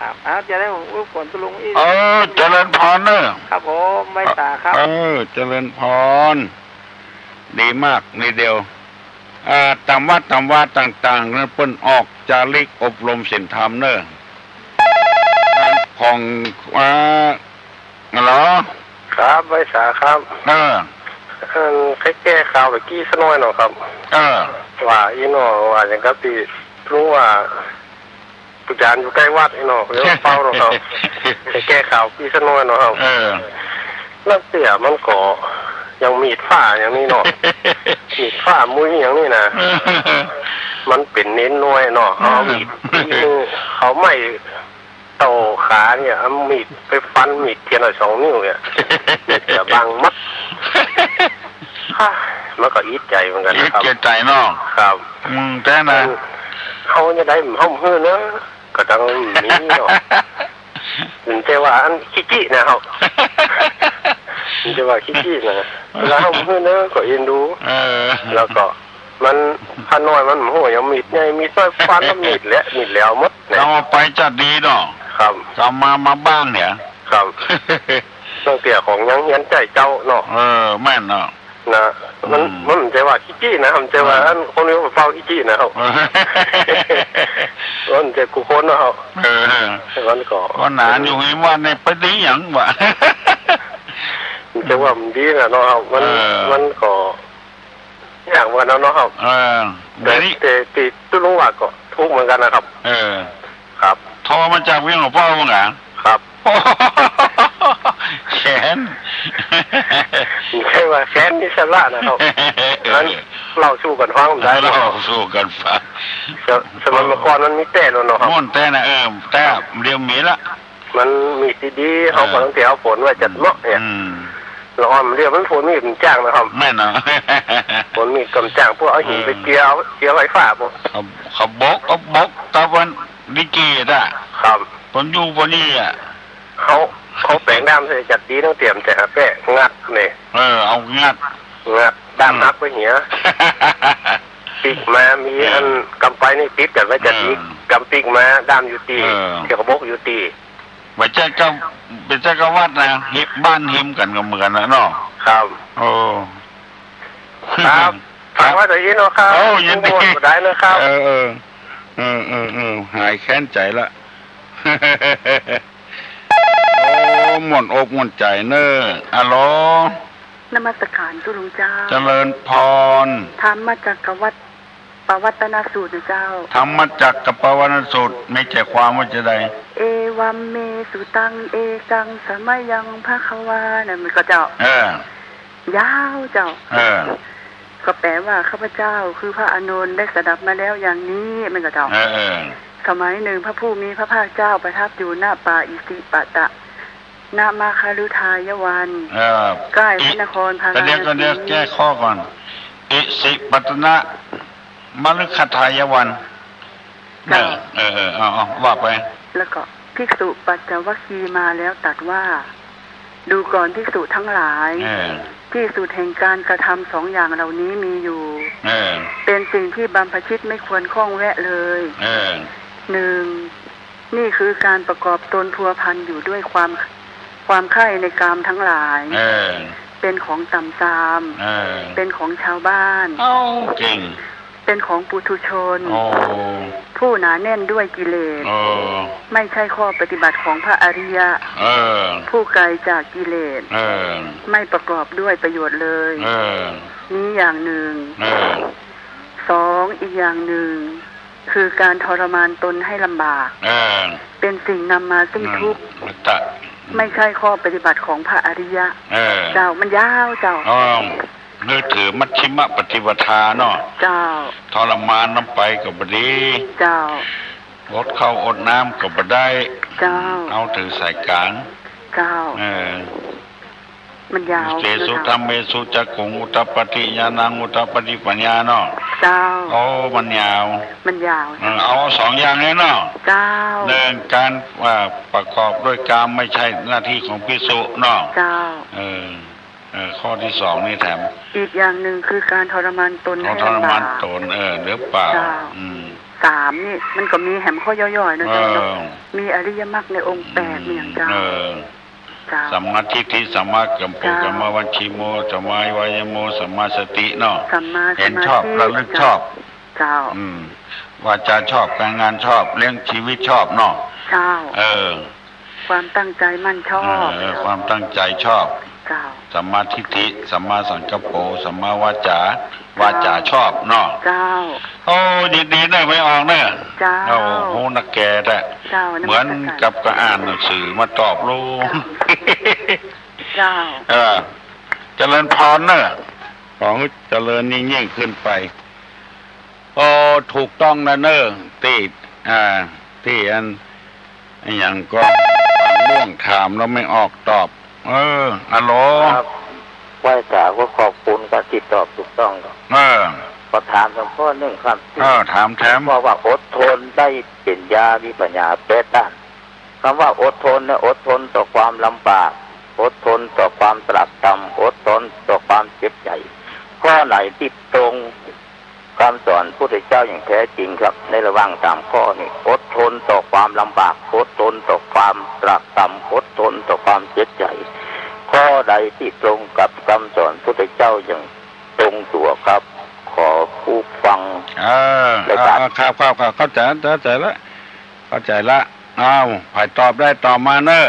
ครับจะได้ผมฝนตุลุงอีก เจริญพรเนอะ ครับผมไม่ตาครับ เจริญพร ดีมากนี่เดียวตามวัดต่างๆนั้นเปิ้นออกจาริกอบรมศีลธรรมเนอะของเหรอ ครับไว้สาครับแก้ข่าวไปกี้สักหน่อยหน่อยครับว่าอีหนอว่าอย่างกับที่รู้ว่าตุจานอยู่ใกล้วัดอีหนอเดี๋ยวเฝ้าหน่อยครับแก้ข่าวกี้สักหน่อยหน่อยครับนักเสียมันก่อยังมีดฝ้าอย่างนี้เนาะ มีดฝ้ามุ้ยอย่างนี้นะ มันเป็นเน้นน้อยเนาะเอามีดเขาไม่โตขาเนี่ยเอามีดไปฟันมีดเทียนหน่อย2 นิ้วเนี่ยจะบังมัดมันก็อีดใจเหมือนกันนะครับ อีดใจเนาะ ครับ แต่นะ เขาจะได้ห้องฮื้อเนาะก็ต้องมีเนาะถึงจะว่าอันขี้ๆนะครับมันจะว่าขี้ๆนะแล้วห้องฮื้อเนาะก็เอ็นดูแล้วก็มันพันน้อยมันโหยังมีดไงมีสร้อยฟันแล้วมีดแล้วหมดเอาไปจัดดีเนาะ ครับ กลับมาบ้างเนี่ย ครับตั้งแต่ของยังเฮียนใจเจ้าเนาะแม่นเนาะนะมันจะว่าขี้ๆนะครับจะว่าอันคนนี้เฝ้าขี้ๆนะครับมันจะกูคนนะครับมันก็หนาอยู่ให้ว่าในไปดีหยังวะจะว่ามันดีนะเนาะครับมันก็อย่างว่าเนาะครับแต่ติดตุ้งว่าก็ทุกเหมือนกันนะครับครับโทรมาจากเวียงหลวงพ่อมั้งอ่ะครับแขนใช่ว่าแขนนี่สละนะครับนั้นเราสู้กันฟังได้เราสู้กันฟังสมัยเมื่อก่อนมันมีแต่เนาะครับม่วนแต่นะแต่เรียวมีละมันมีดีๆเขาก็ต้องเที่ยวฝนว่าจัดเหมาะเนี่ยเราอ้อมเรียกมันฝนมีกำจ้างนะครับแม่นอะฝนมีกำจ้างพวกเอาหินไปเกี่ยวไฟฟ้าพวกเขาบกตะวันดิกีอ่ะครับผมอยู่บนนี้อ่ะเขาแปลงด้ามใส่จัดดีต้องเตรียมแต่แป้งัดเนี่ยเอางัดด้ามนักไว้เหี้ยปีกมามีอันกำไปนี่ติดกันไว้จัดดีกำปีกมาด้ามอยู่ตีเกี่ยวกับบกอยู่ตีเป็นเจ้าก็วัดนะฮิบบ้านหิมกันก็เหมือนนะเนาะครับโอ้ครับฝากไว้แต่ยินนะครับยินดีได้นะครับหายแค้นใจละหม่นอกหม่นใจเนออะโลนมัสการตุลุงเจ้าเจริญพรธรรมจักรวัตปวัตนสูตรเจ้าธรรมจักรปวัตนสูตรไม่ใช่ความว่าจะใดเอวัมเมสุตังเอกังสมัยยังภควานั่นมันก็เจ้ายาวเจ้าก็แปลว่าข้าพเจ้าคือพระอานนท์ได้สดับมาแล้วอย่างนี้มันก็เจ้าสมัยหนึ่งพระผู้มีพระภาคเจ้าประทับอยู่หน้าป่าอิสิปตะณมาคาลุทายวันใกล้พระนครพาราณสีเดี๋ยวแก้ข้อก่อนอิสิปตนะมฤคทายวันเอาว่าไปแล้วก็ภิกษุปัจจวัคคีย์มาแล้วตรัสว่าดูก่อนภิกษุทั้งหลายที่สุดแห่งการกระทำ2 อย่างเหล่านี้มีอยู่เป็นสิ่งที่บรรพชิตไม่ควรข้องแวะเลย1นี่คือการประกอบตนพัวพันอยู่ด้วยความใคร่ในกามทั้งหลายเป็นของต่ำทรามเป็นของชาวบ้านจริงเป็นของปุถุชนผู้หนาแน่นด้วยกิเลสไม่ใช่ข้อปฏิบัติของพระอริยะผู้ไกลจากกิเลสไม่ประกอบด้วยประโยชน์เลยนี้อย่างหนึ่ง2อีกอย่างหนึ่งคือการทรมานตนให้ลำบากเป็นสิ่งนำมาซึ่งทุกข์ไม่ใช่ข้อปฏิบัติของพระอริยะเจ้ามันยาวเจ้านึกถือมัชฌิมปฏิปทาเนาะเจ้าทรมานน้ำไปก็บ่ดีเจ้าอดข้าวอดน้ำก็บ่ได้ เจ้า เอาถือสายกลาง เจ้า มันยาว เสสุธรรมเมสุจักขุงอุตตปฏิญาณังอุตตปฏิปัญญาเนาะ เจ้า โอ้มันยาว มันยาว เอาสองอย่างนี้เนาะ เจ้า หนึ่งการประกอบด้วยกามไม่ใช่หน้าที่ของภิกษุเนาะ เจ้า ข้อที่สองนี่แถม อีกอย่างหนึ่งคือการทรมานตนให้ ทร ลำ มา บาน ก ตนหรือเปล่า เจ้า สามนี่มันก็มีแหมข้อย่อยๆนะเจ้าเนาะมีอริยมรรคในองค์แปดมีอย่างเจ้า เจ้า สัมมาทิฏฐิสัมมากัมปุกัมมวัชชิโมสัมมาวายโมสัมมาสติเนาะ สัมมาส เห็น มา ชอบ ธิ ระลึกชอบ เจ้า วาจาชอบการงานชอบเลี้ยงชีวิตชอบเนาะ เจ้า ความตั้งใจมั่นชอบ ความตั้งใจชอบ เจ้า สัมมาทิฏฐิสัมมาสังกัปโปสัมมาวาจาวาจาชอบเนาะ เจ้า โอ้ดีๆเนอะไม่ออกเนอะ เจ้า โอ้โหนักแก่แต่ เจ้า เหมือนกับก็อ่านหนังสือมาตอบรู้ เจ้า เจริญพรเนอะของเจริญยิ่งขึ้นไปโอ้ถูกต้องนะเนอะที่อย่างก็ฟังม่วงถามแล้วไม่ออกตอบฮัลโหล ครับไหว้กราบก็ขอบคุณการติดตอบถูกต้องครับก็ถามสักข้อหนึ่งครับ ถามแถม ว่าอดทนได้เป็นยามีปัญญาแปดด้านคำว่าอดทนเนี่ยอดทนต่อความลำบากอดทนต่อความตรากตรำอดทนต่อความเจ็บใจข้อไหนที่ตรงคำสอนพุทธเจ้าอย่างแท้จริงครับในระหว่างตามข้อนี้อดทนต่อความลำบากอดทนต่อความตรากตรำอดทนต่อความเจ็บใจข้อใดที่ตรงกับคำสอนพุทธเจ้าอย่างตรงตัวครับ ขอผู้ฟังครับเข้าใจแล้วผ่ายตอบได้ต่อมาเนอะ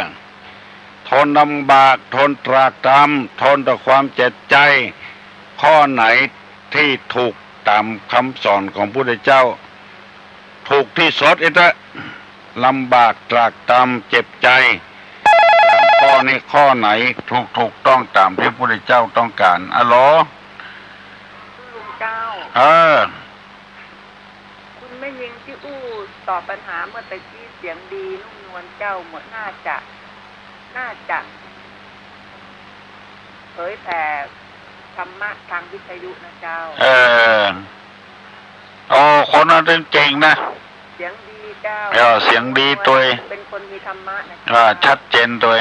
ทนลำบากทนตรากตรำทนต่อความเจ็บใจข้อไหนที่ถูกตามคำสอนของพุทธเจ้าถูกที่สุดลำบากตรากตรำเจ็บใจข้อนี้ข้อไหนถูกต้องตามที่พุทธเจ้าต้องการอะโหลลุงเจ้าคุณแม่ยิงที่ตอบปัญหาเมื่อตะกี้เสียงดีนุ่มนวลเจ้าหมดน่าจะเผยแต่ธรรมะทางวิทยุนะเจ้าคนนั้นเก่งนะเสียงดีเจ้าเสียงดีตัวเป็นคนมีธรรมะนะชัดเจนตัว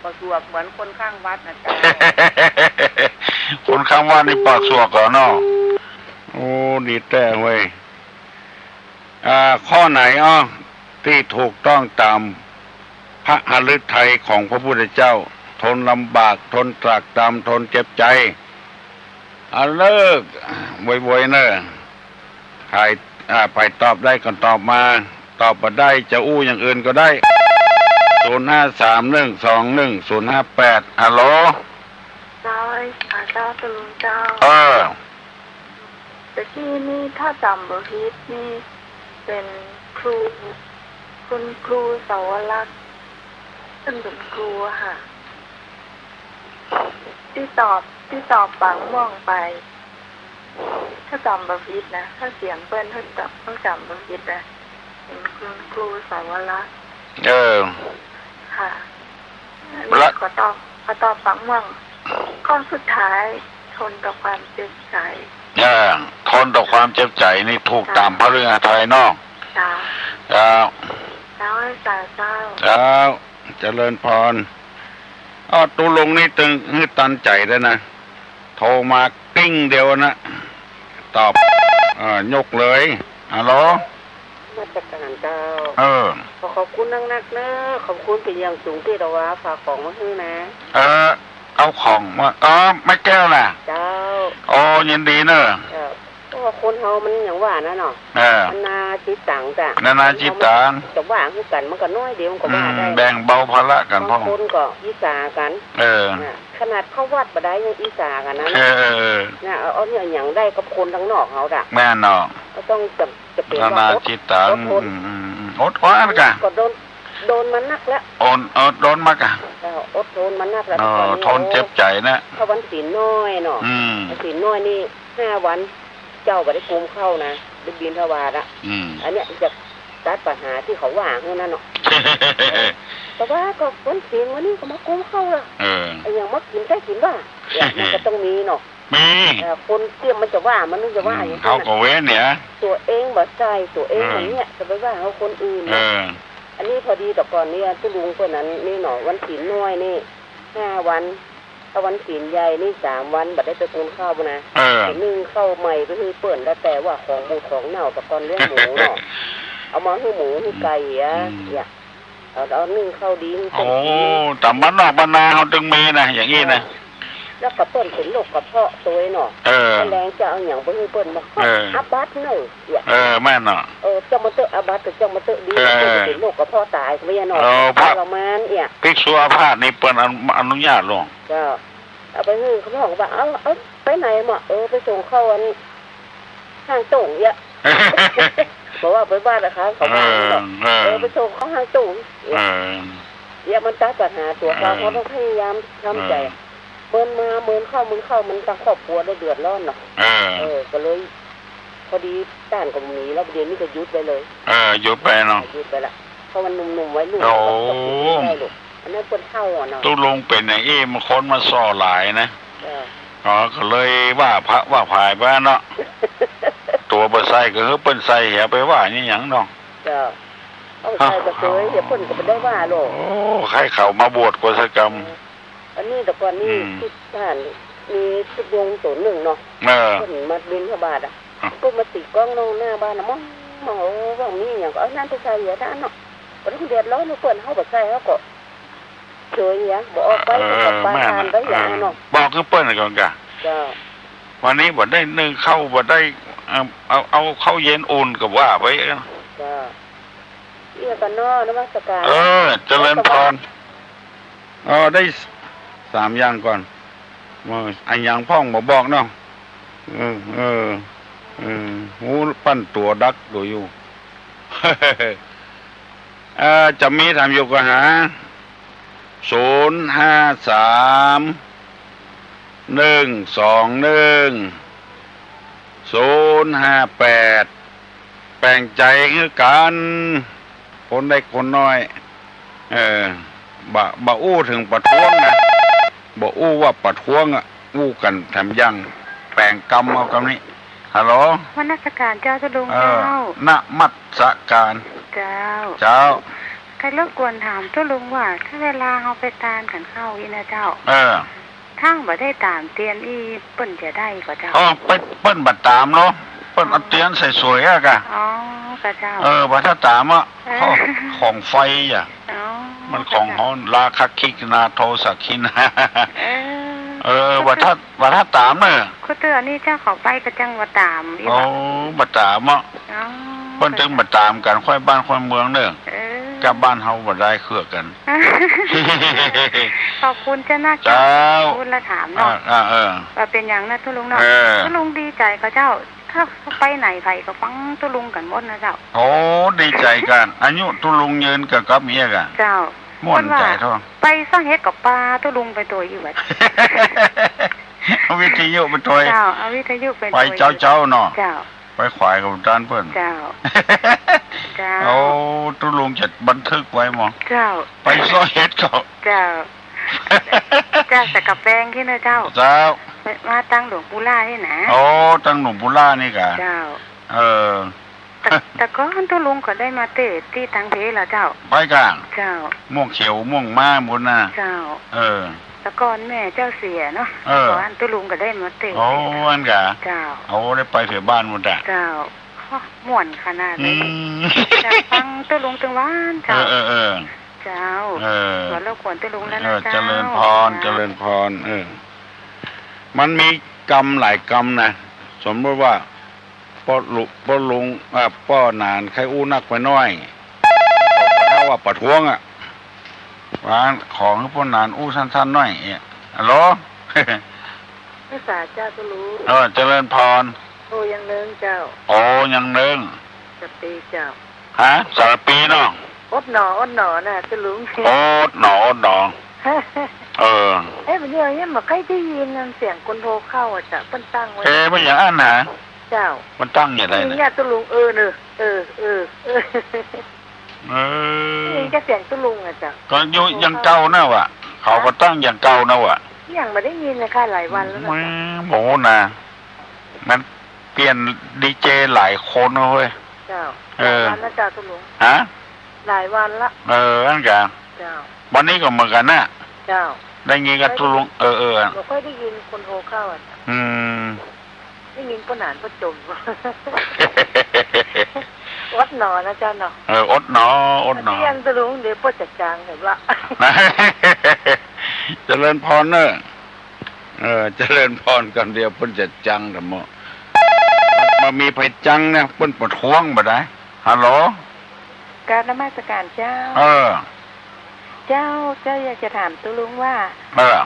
ปากสวกเหมือนคนข้างวัดนะเจ้า คนข้างวัดนี่ปากสวกเหรอเนาะโอ้ดีแต่เว้ยข้อไหนที่ถูกต้องตามพระหฤทัยของพระพุทธเจ้าทนลำบากทนตรากตรำทนเจ็บใจเลิกไวๆเนอะไปตอบได้ก็ตอบมาตอบมาได้จะอย่างอื่นก็ได้0531211058ฮัลโหลเจ้าตะลุงเจ้าแต่ที่นี่ถ้าจำบ่ผิดนี่เป็นคุณครูสาวรักษ์ซึ่งเป็นครูค่ะที่ตอบฝังม่วงไปถ้าจำบ่ผิดนะถ้าเสียงเปิ้นถ้าจำบ่ผิดนะเป็นคุณครูสาวรักษ์ค่ะแล้วก็ตอบฝังม่วงข้อสุดท้ายทนต่อความเจ็บใจทนต่อความเจ็บใจนี่ถูกตามพระฤทัยเนาะเจ้าเจริญพรตุลงนี่ตึงตันใจได้นะโทรมากิ้งเดียวนะตอบยกเลยฮัลโหลมาจากการเจ้าขอบคุณนักๆเนอะขอบคุณเป็นอย่างสูงที่เราว่าฝากของมาให้นะเอาของมาไม่แก้วน่ะเจ้ายินดีเนอะเพราะว่าคนเฮามันอย่างว่านะเนาะนาจิตตังจ้ะนาจิตตังจะว่างคือกันมันก็น้อยเดียวมันก็ว่าได้แบ่งเบาภาระกันพ่อคนก็อิสากันขนาดเข้าวัดบ่ได้ยังอิสากันนะเนี่ยเอาเนี่ยอย่างได้กับคนทั้งนอกเฮาด่ะแม่นเนาะก็ต้องจะเป็นนาจิตตังอดว่ากันก็โดนมันนักแล้วโดนมากอ่ะอดทนมันนักแล้วทนเจ็บใจนะถ้าวันศีลน้อยเนาะศีลน้อยนี่5 วันเจ้าบ่ได้กุมเข้านะได้บิณฑบาตอ่ะอันเนี้ยจะ ตัดปัญหาที่เขาว่าเท่านั้นเนาะแต่ว่าก็วันศีลวันนี้ก็มาโกงเข้าละไอ้อย่างมากินได้กินว่าอย่างมันก็ต้องมีเนาะมีคนเตรียมมันจะว่ามันนึกจะว่าอย่างนี้เขาก็เว้นเนี่ยตัวเองบ่ใจตัวเองอย่างเนี้ยจะไปว่าเขาคนอื่นอันนี้พอดีแต่ก่อนเนี่ยที่ลุงคนนั้นนี่เนาะวันศีลน้อยนี่5 วันถ้าวันศีลใหญ่นี่3 วันบัดได้ไปโกงข้าวนะนึ่งข้าวใหม่ก็คือเปิ่นแล้วแต่ว่าของหมูของเน่าแต่ก่อนเลี้ยงหมูเนาะเอามาให้หมูให้ไก่เนี่ยเอานึ่งข้าวดีโอ้แต่มันนอกบรรณาเขาตึงมีนะอย่างนี้นะแล้วกับเปิ้นเป็นโรคกระเพาะตัวเนาะแรงจะเอาอย่างเปิ้นเปิ้นมาอับบัตเนาะแม่เนาะจะมาเตอะอับบัตจะมาเตอะดีเป็นโรคกระเพาะตายไม่ใช่เนาะประมาณเนี่ยภิกษุอาพาธนี่เปิ้นอนุญาตลงก็เอาไปให้เขาบอกว่าเอาไปไหนมาไปส่งเข้าอันห้างโต่งเนี่ยบอกว่าไปบ้านนะคะเขาบ้านไปส่งเข้าห้างโต่งเนี่ยมันตัดปัญหาตัวเขาต้องพยายามทำใจเมินมาเมินเข้ามันตั้งครอบครัวได้เดือดร้อนเนาะก็เลยพอดีต้านกับหนีแล้วเดี๋ยวนี้ก็ยุดไปเลยยุดไปเนาะยุดไปละเพราะมันหนุ่มๆไว้ลูกได้ลูกอันนั้นคนเท่าเนาะตู้ลงเป็นอย่างนี้มันคนมาซ่อหลายนะก็เลยว่าพระว่าผายไปเนาะตัวบะไซก็คือเปิ้นไซเหียไปว่านี่หยังเนาะต้องใส่ก็เคยอย่าเปิ้นก็ไม่ได้ว่าหรอกใครเขามาบวชกศกรรมอันนี้แต่ก่อนนี่ที่ท่านมีทุกวงตัวหนึ่งเนาะคนมาบินพระบาทก็มาติดกล้องลงหน้าบ้านนะมั้งว่ามีอย่างก็นั่นไปใส่เหยียดนั่นเนาะวันนี้เดือดร้อนเพื่อนเขาแบบใส่เขาก็เฉยอย่างบอกไปกับบ้านได้อย่างเนาะบอกคือเปิ้ลก่อนกะวันนี้บ่ได้นึ่งเข้าบ่ได้เอาเข้าเย็นอุ่นกับว่าไว้เรียกกันเนาะนมัสการเจริญพรได้3 อย่างก่อนอันอย่างพ่องบอกเนาะหูปั้นตัวดักดูอยู่ จะมีทำอยู่ก็หา053-121-058แปลงใจคือกันคนได้คนน้อยบ่อู้ถึงประท้วงนะบ่อู้ว่าประท้วงอู้กันทำยังแปลงกรรมเอากรรมนี้ฮัลโหลวันนักการเจ้าจะลงเจ้าณมัสการเจ้าใครรบกวนถามเจ้าลุงว่าถ้าเวลาเราไปตามกันเข้าอีนะเจ้าทั้งบ่ได้ตามเตียนอีเปิ้นจะได้ก็เจ้าไปเปิ้นบัดตามเนาะเปิ้นเอาเตียนใส่สวยอะกะก็เจ้าบ่ถ้าตามของไฟมันของเฮาราคะคิกนาโทสักขินะว่าถ้าตามเนอะคือเตือนี่เจ้าเขาไปก็จังว่าตามบัดตามเพิ่นถึงบัดตามกันค่อยบ้านค่อยเมืองเนอะกับบ้านเฮาบ่ได้เครือกันขอบคุณเจ้านะเจ้าคุณละถามเนาะว่าเป็นอย่างนั้นทุลุงเนาะทุลุงดีใจกับเจ้าถ้าไปไหนไผก็ฟังทุลุงกันหมดนะเจ้าดีใจกันอายุทุลุงยืนกับเมียกันเจ้าม่วนใจท้อไปซ่องเฮ็ดกับปลาทุลุงไปตัวอยู่บัดเอาวิทยุไปตัวเจ้าเอาวิทยุไปเจ้าเนาะเจ้าไปขวายกับด้านเพิ่นเจ้าทุลุงจะบันทึกไว้หมอเจ้าไปซ่องเฮ็ดเขาเจ้าแต่กับแปลงที่นะเจ้ามาตั้งหลวงปู่ล่าให้นะตั้งหลวงปู่ล่านี่กะเจ้าแต่ก็ทุลุงก็ได้มาเตะที่ตังเพละเจ้าไปกลางเจ้าม่วงเขียวม่วงม้าหมดน่ะเจ้าแต่ก่อนแม่เจ้าเสียเนาะก่อนทุลุงก็ได้มาเตะอันกะเจ้าได้ไปเถียบ้านหมดอ่ะเจ้าม่วนขนาดเลยจะฟังทุลุงตึงว่านเจ้าเจ้าขอรบกวนทุลุงแล้วนะเจ้าเจริญพรมันมีกรรมหลายกรรมนะสมมติว่าป้อลุงป้อนานใครอู้นักไปน้อยถ้าว่าประท้วงร้านของป้อนานอู้สั้นๆน้อยฮัลโหลภาษาเจ้าจะรู้เจริญพรยังเนิ่งเจ้ายังเนิ่งสปีเจ้าสารปีเนาะอดหนอน่ะจะรู้อดหนอมันเยอะเนี่ยมาใกล้ได้ยินเสียงคนโทรเข้าจะเปิ้นตั้งไว้ไม่อย่างอันนะ เจ้ามันตั้งอย่างไรเนี่ยตุลุงเออนี่จะเสียงตุลุงอ่ะจ้ะก็อยู่ยังเก่านะวะเขาก็ตั้งอย่างเก่านะวะยังไม่ได้ยินนะคะหลายวันแล้วนะโหนะมันเปลี่ยนดีเจหลายคนเว้ยเจ้าวันละจ้าตุลุงฮะหลายวันละนั่นกะเจ้าวันนี้ก็เหมือนกันนะเจ้าได้ยินกับตุลุงเราค่อยได้ยินคนโทรเข้าอ่ะได้ยินก็นานก็จมอดหนอนะจ้าเนาะอดหนอที่ยังตุลุงเดี๋ยวพ่อจัดจางเห็นละเจริญพรเนอะเจริญพรกันเดียวพ่นจัดจังแต่หมดมามีไผจังเนี่ยพ่นปวดท้วงบ่ได้ฮัลโหลการนมัสการเจ้าเจ้าอยากจะถามตุลุงว่า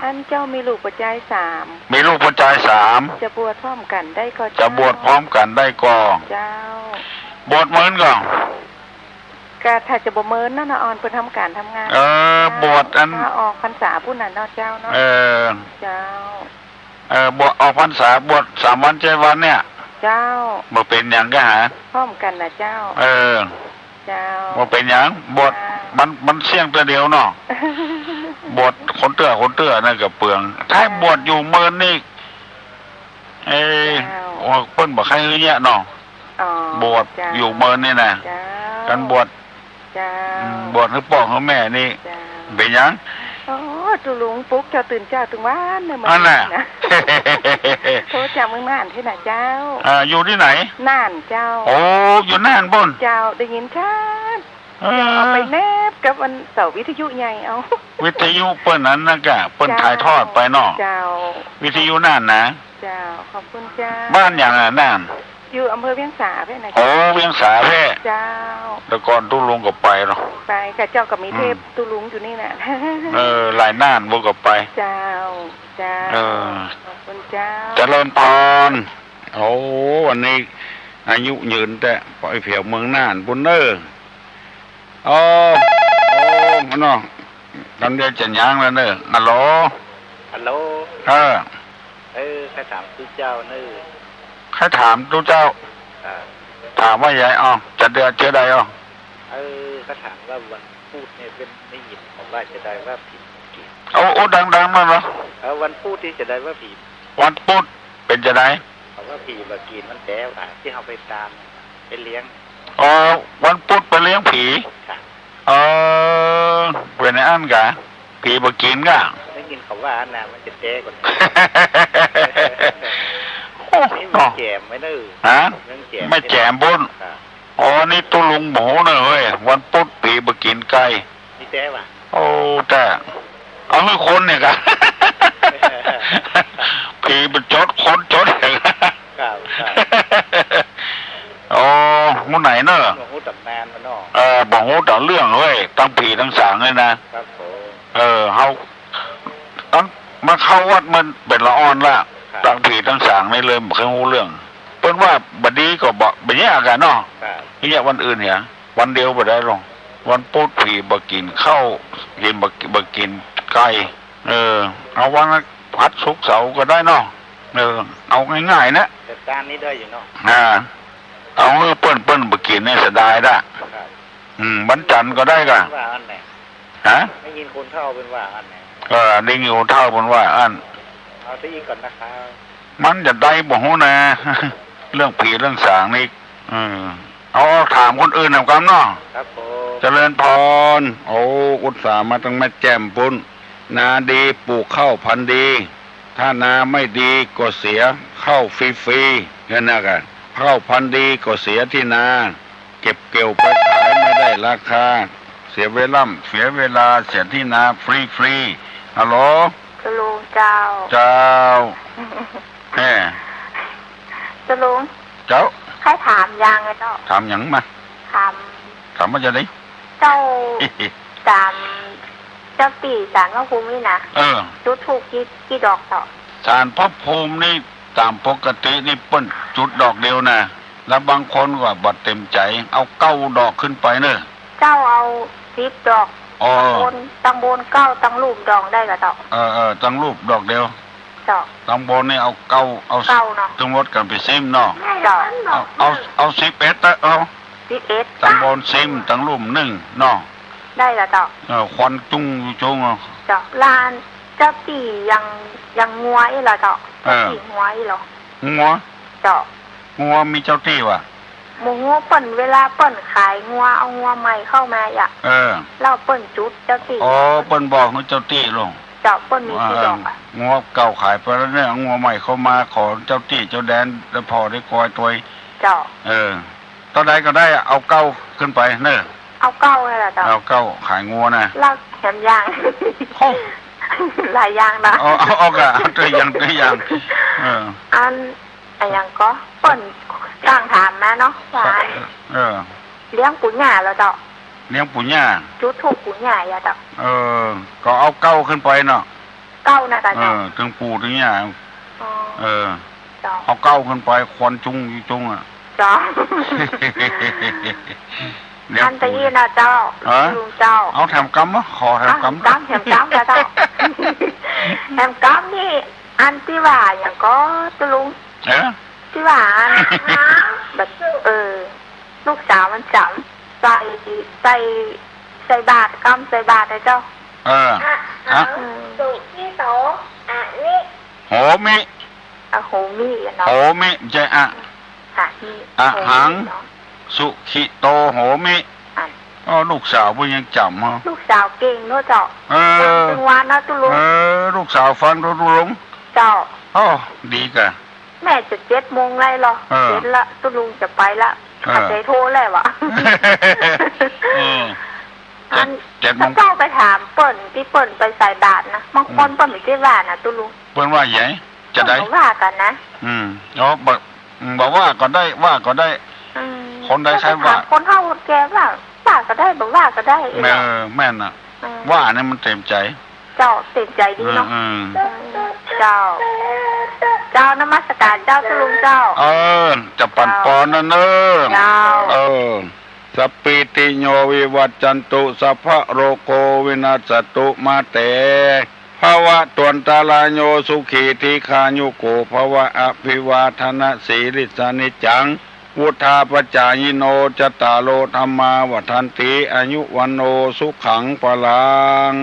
ท่านเจ้ามีลูกปัจจัย3มีลูกปัจจัย3จะบวชพร้อมกันได้ก็จะบวชพร้อมกันได้ก็เจ้าบวชเหมือนกันก็ถ้าจะบ่เมินนั่นนะออนเพิ่นทำการทำงานบวชอันถ้าออกพรรษาผู้นั้นเนาะเจ้าเนาะเจ้าบวชออกพรรษาบวช3 วัน7 วันเนี่ยเจ้าบ่เป็นหยังก็หาพร้อมกันนะเจ้าเจ้าบ่เป็นหยังบวชมันเสี่ยงตัวเดียวเนาะบวชคนเตื้อนั่นก็เปลืองถ้าบวชอยู่เมินนี่เพิ่นบ่ใครเยอะเนาะบวชอยู่เมินนี่นะกันบวชให้พ่อให้แม่นี่เป็นหยังตุลุงปุ๊กเจ้าตื่นเจ้าตึงว่านเนี่ยมันนะโทรจากเมืองน่านที่ไหนเจ้าอยู่ที่ไหนน่านเจ้าโอ้อยู่น่านบนเจ้าได้ยินชัดเอาไปแนบกับวันเสาร์วิทยุใหญ่เอาวิทยุเปิ้นนั้นนะกะเปิ้นถ่ายทอดไปเนาะเจ้าวิทยุน่านนะเจ้าขอบคุณเจ้าบ้านอย่างน่านอยู่อำเภอเวียงสาเพ่ไหนโอ้เวียงสาเพ่เจ้าแต่ก่อนตุลุงก็ไปเนาะไปกับเจ้ากับมีเทพตุลุงอยู่นี่น่ะหลายน่านบ่ก็ไปเจ้าขอบคุณเจ้าเจริญพรโอ้วันนี้อายุยืนแต่ปล่อยเผียวเมืองน่านปุ่นเด้อโอ้เนาะตอนเดียวจะย่างแล้วเด้อฮัลโหลใครถามตู้เจ้าเด้อใครถามตู้เจ้าถามว่ายายจะเดือดเจอใดเขาถามว่าวันพูดเนี่ยเป็นไม่ยินของว่าจะได้ว่าผิดโอ้ดังๆมาเหรอวันพูดที่จะได้ว่าผิดวันพูดเป็นจะได้เขาว่าผีมากินมันแก้วที่เขาไปตามไปเลี้ยงวันพูดไปเลี้ยงผีเป็นไอ้อันกะผีมากินกะได้ยินเขาว่านะมันจะแก้ก่อนนี่มันแจมไม่ได้ไม่แจมบุญนี่ตุลุงหมูเนอะเว้ยวันพุธปีมากินไก่นี่แจ้ว่ะแต่เอาให้คนเนี่ยกันผีมันจดคนจดอย่างงูไหนเนอะบ่ฮู้ตำนานมันเนาะบ่ฮู้แต่เรื่องเว้ยตั้งผีทั้งสางเลยนะครับเฮาตั้งมาเข้าวัดมันเป็นละอ่อนละตั้งผีทั้งสางนี่เลยบ่เคยรู้เรื่องเพิ่นว่าบัดนี้ก็บอกแบบนี้อาการเนาะนี่วันอื่นเนี่ยวันเดียวบ่ได้หรอกวันพุธผีบ่กินข้าวกินบ่กินไก่เอาวันพัดศุกร์เสาร์ก็ได้เนาะเอาง่ายๆนะแต่การนี้ได้อยู่เนาะเอาเปิ้นบ่กินเนี่ยเสียดายละวันจันทร์ก็ได้กะว่าอันไหนได้ยินคนเฒ่าเป็นว่าอันไหนได้ยินคนเฒ่าเป็นว่าอันเอาซะอีกก่อนนะครับมันจะได้บ่ฮู้นะเรื่องผีเรื่องสางนี่เอาถามคนอื่นนำกันเนาะครับผมเจริญพรอุตส่าห์มาตั้งแม่แจ่มปุ้นนาดีปลูกข้าวพันธุ์ดีถ้านาไม่ดีก็เสียข้าวฟรีๆนั่นนะกันข้าวพันธุ์ดีก็เสียที่นาเก็บเกี่ยวไปขายไม่ได้ราคาเสียเวลาเสียที่นาฟรีฮัลโหลลุงเจ้าจะลุงเจ้าให้ถามยังไงเจ้าถามยังมาถามมาจะได้เจ้าตามเจ้าปีศาลพระภูมินี่นะจุดถูกกี่ดอกต่อศาลพระภูมินี่ตามปกตินี่เปิ้นจุดดอกเดียวนะแล้วบางคนก็บัดเต็มใจเอา9 ดอกขึ้นไปเนอะเจ้าเอา10 ดอกตั้งบน9ตั้งรูปดอกได้ก็ต่อตั้งรูปดอกเดียว เจ้า ตำบลนี่เอาเก้าเอา เก้าเนาะ ทั้งหมดกันไปซิมเนาะ เจ้า เอา11เอา 11 ตำบลซิมตั้งลุ่ม1เนาะ ได้ละเจ้า ควันจุ้งอยู่จุ้ง เจ้าลานเจ้าตียังงัวอีหรอเจ้าเจ้าตีงัวอีหรอ งัว เจ้า งัวมีเจ้าที่ว่ะ หมูงัวเปิ้นเวลาเปิ้นขายงัวเอางัวใหม่เข้ามาอ่ะเล่าเปิ้นจุดเจ้าตีอ๋อเปิ้นบอกให้เจ้าที่ลง เจ้าเปิ้นมีที่ดอกอ่ะ งัวเก่าขายไปแล้วเนี่ยงัวใหม่เข้ามาขอเจ้าที่เจ้าแดนแล้วพอได้คอยตัว เจ้าตอนใดก็ได้เอาเก้าขึ้นไปเนอะ เอาเก้าเลยล่ะเจ้าเอาเก้าขายงัวนะ เล่าแถมยางหลายอย่างนะเอากะตัวอย่างอันอย่างก็เปิ้นสร้างถามมาเนาะว่าเลี้ยงปู่ย่าแล้วเจ้าเลี้ยงปู่ย่าจุดถูกปู่ย่าอย่าเจ้าก็เอาเก้าขึ้นไปเนาะเก้านะเจ้าถึงปู่ถึงย่าเจ้าเอาเก้าขึ้นไปควันจุ้งอยู่จุ้งอ่ะเจ้าอันตะยีนะเจ้าลุงเจ้าเอาแถมกำมะขอแถมกำแถมกำจ้ะเจ้าแถมกำนี่อันที่ว่าอย่างก็ตะลุงที่ว่าอันแบบลูกสาวมันจำใส่บาทกำใส่บาทนะเจ้าสุที่โตอันนี้โหมิโหมิเนาะโหมิใจหังสุขิโตโหมิลูกสาวพวกยังจำฮะลูกสาวเก่งเนาะเจ้าถึงวันนะตุลุงลูกสาวฟังตุลุงเจ้าดีกะแม่จะ7 โมงไรหรอ7ละตุลุงจะไปละขับใจโทรแล้ววะถ้าเจ้าไปถามเปิ้นที่เปิ้นไปใส่บาทนะบางคนเปิ้นไม่ได้ว่านะตุลุงเปิ้นว่าใหญ่จะได้ว่ากันนะบอกว่าก็ได้ว่าก็ได้คนใดใช้ว่าคนเฮาแกว่าก็ได้บอกว่าก็ได้แม่นน่ะว่าเนี่ยมันเต็มใจเจ้าเต็มใจดีเนาะเจ้านมัสการเจ้าตุลุงเจ้าจะปั่นปอนนั่นสัพพิติโยวิวัจจันตุสัพพะโรโควินาศตุมาเตภวะตวนตาลาโยสุขีทีคายุโกภวะอภิวาทนะสีริสานิจังวุธาปจายโนจตาโลธรรมาวัฏันติอายุวันโนสุขังปลัง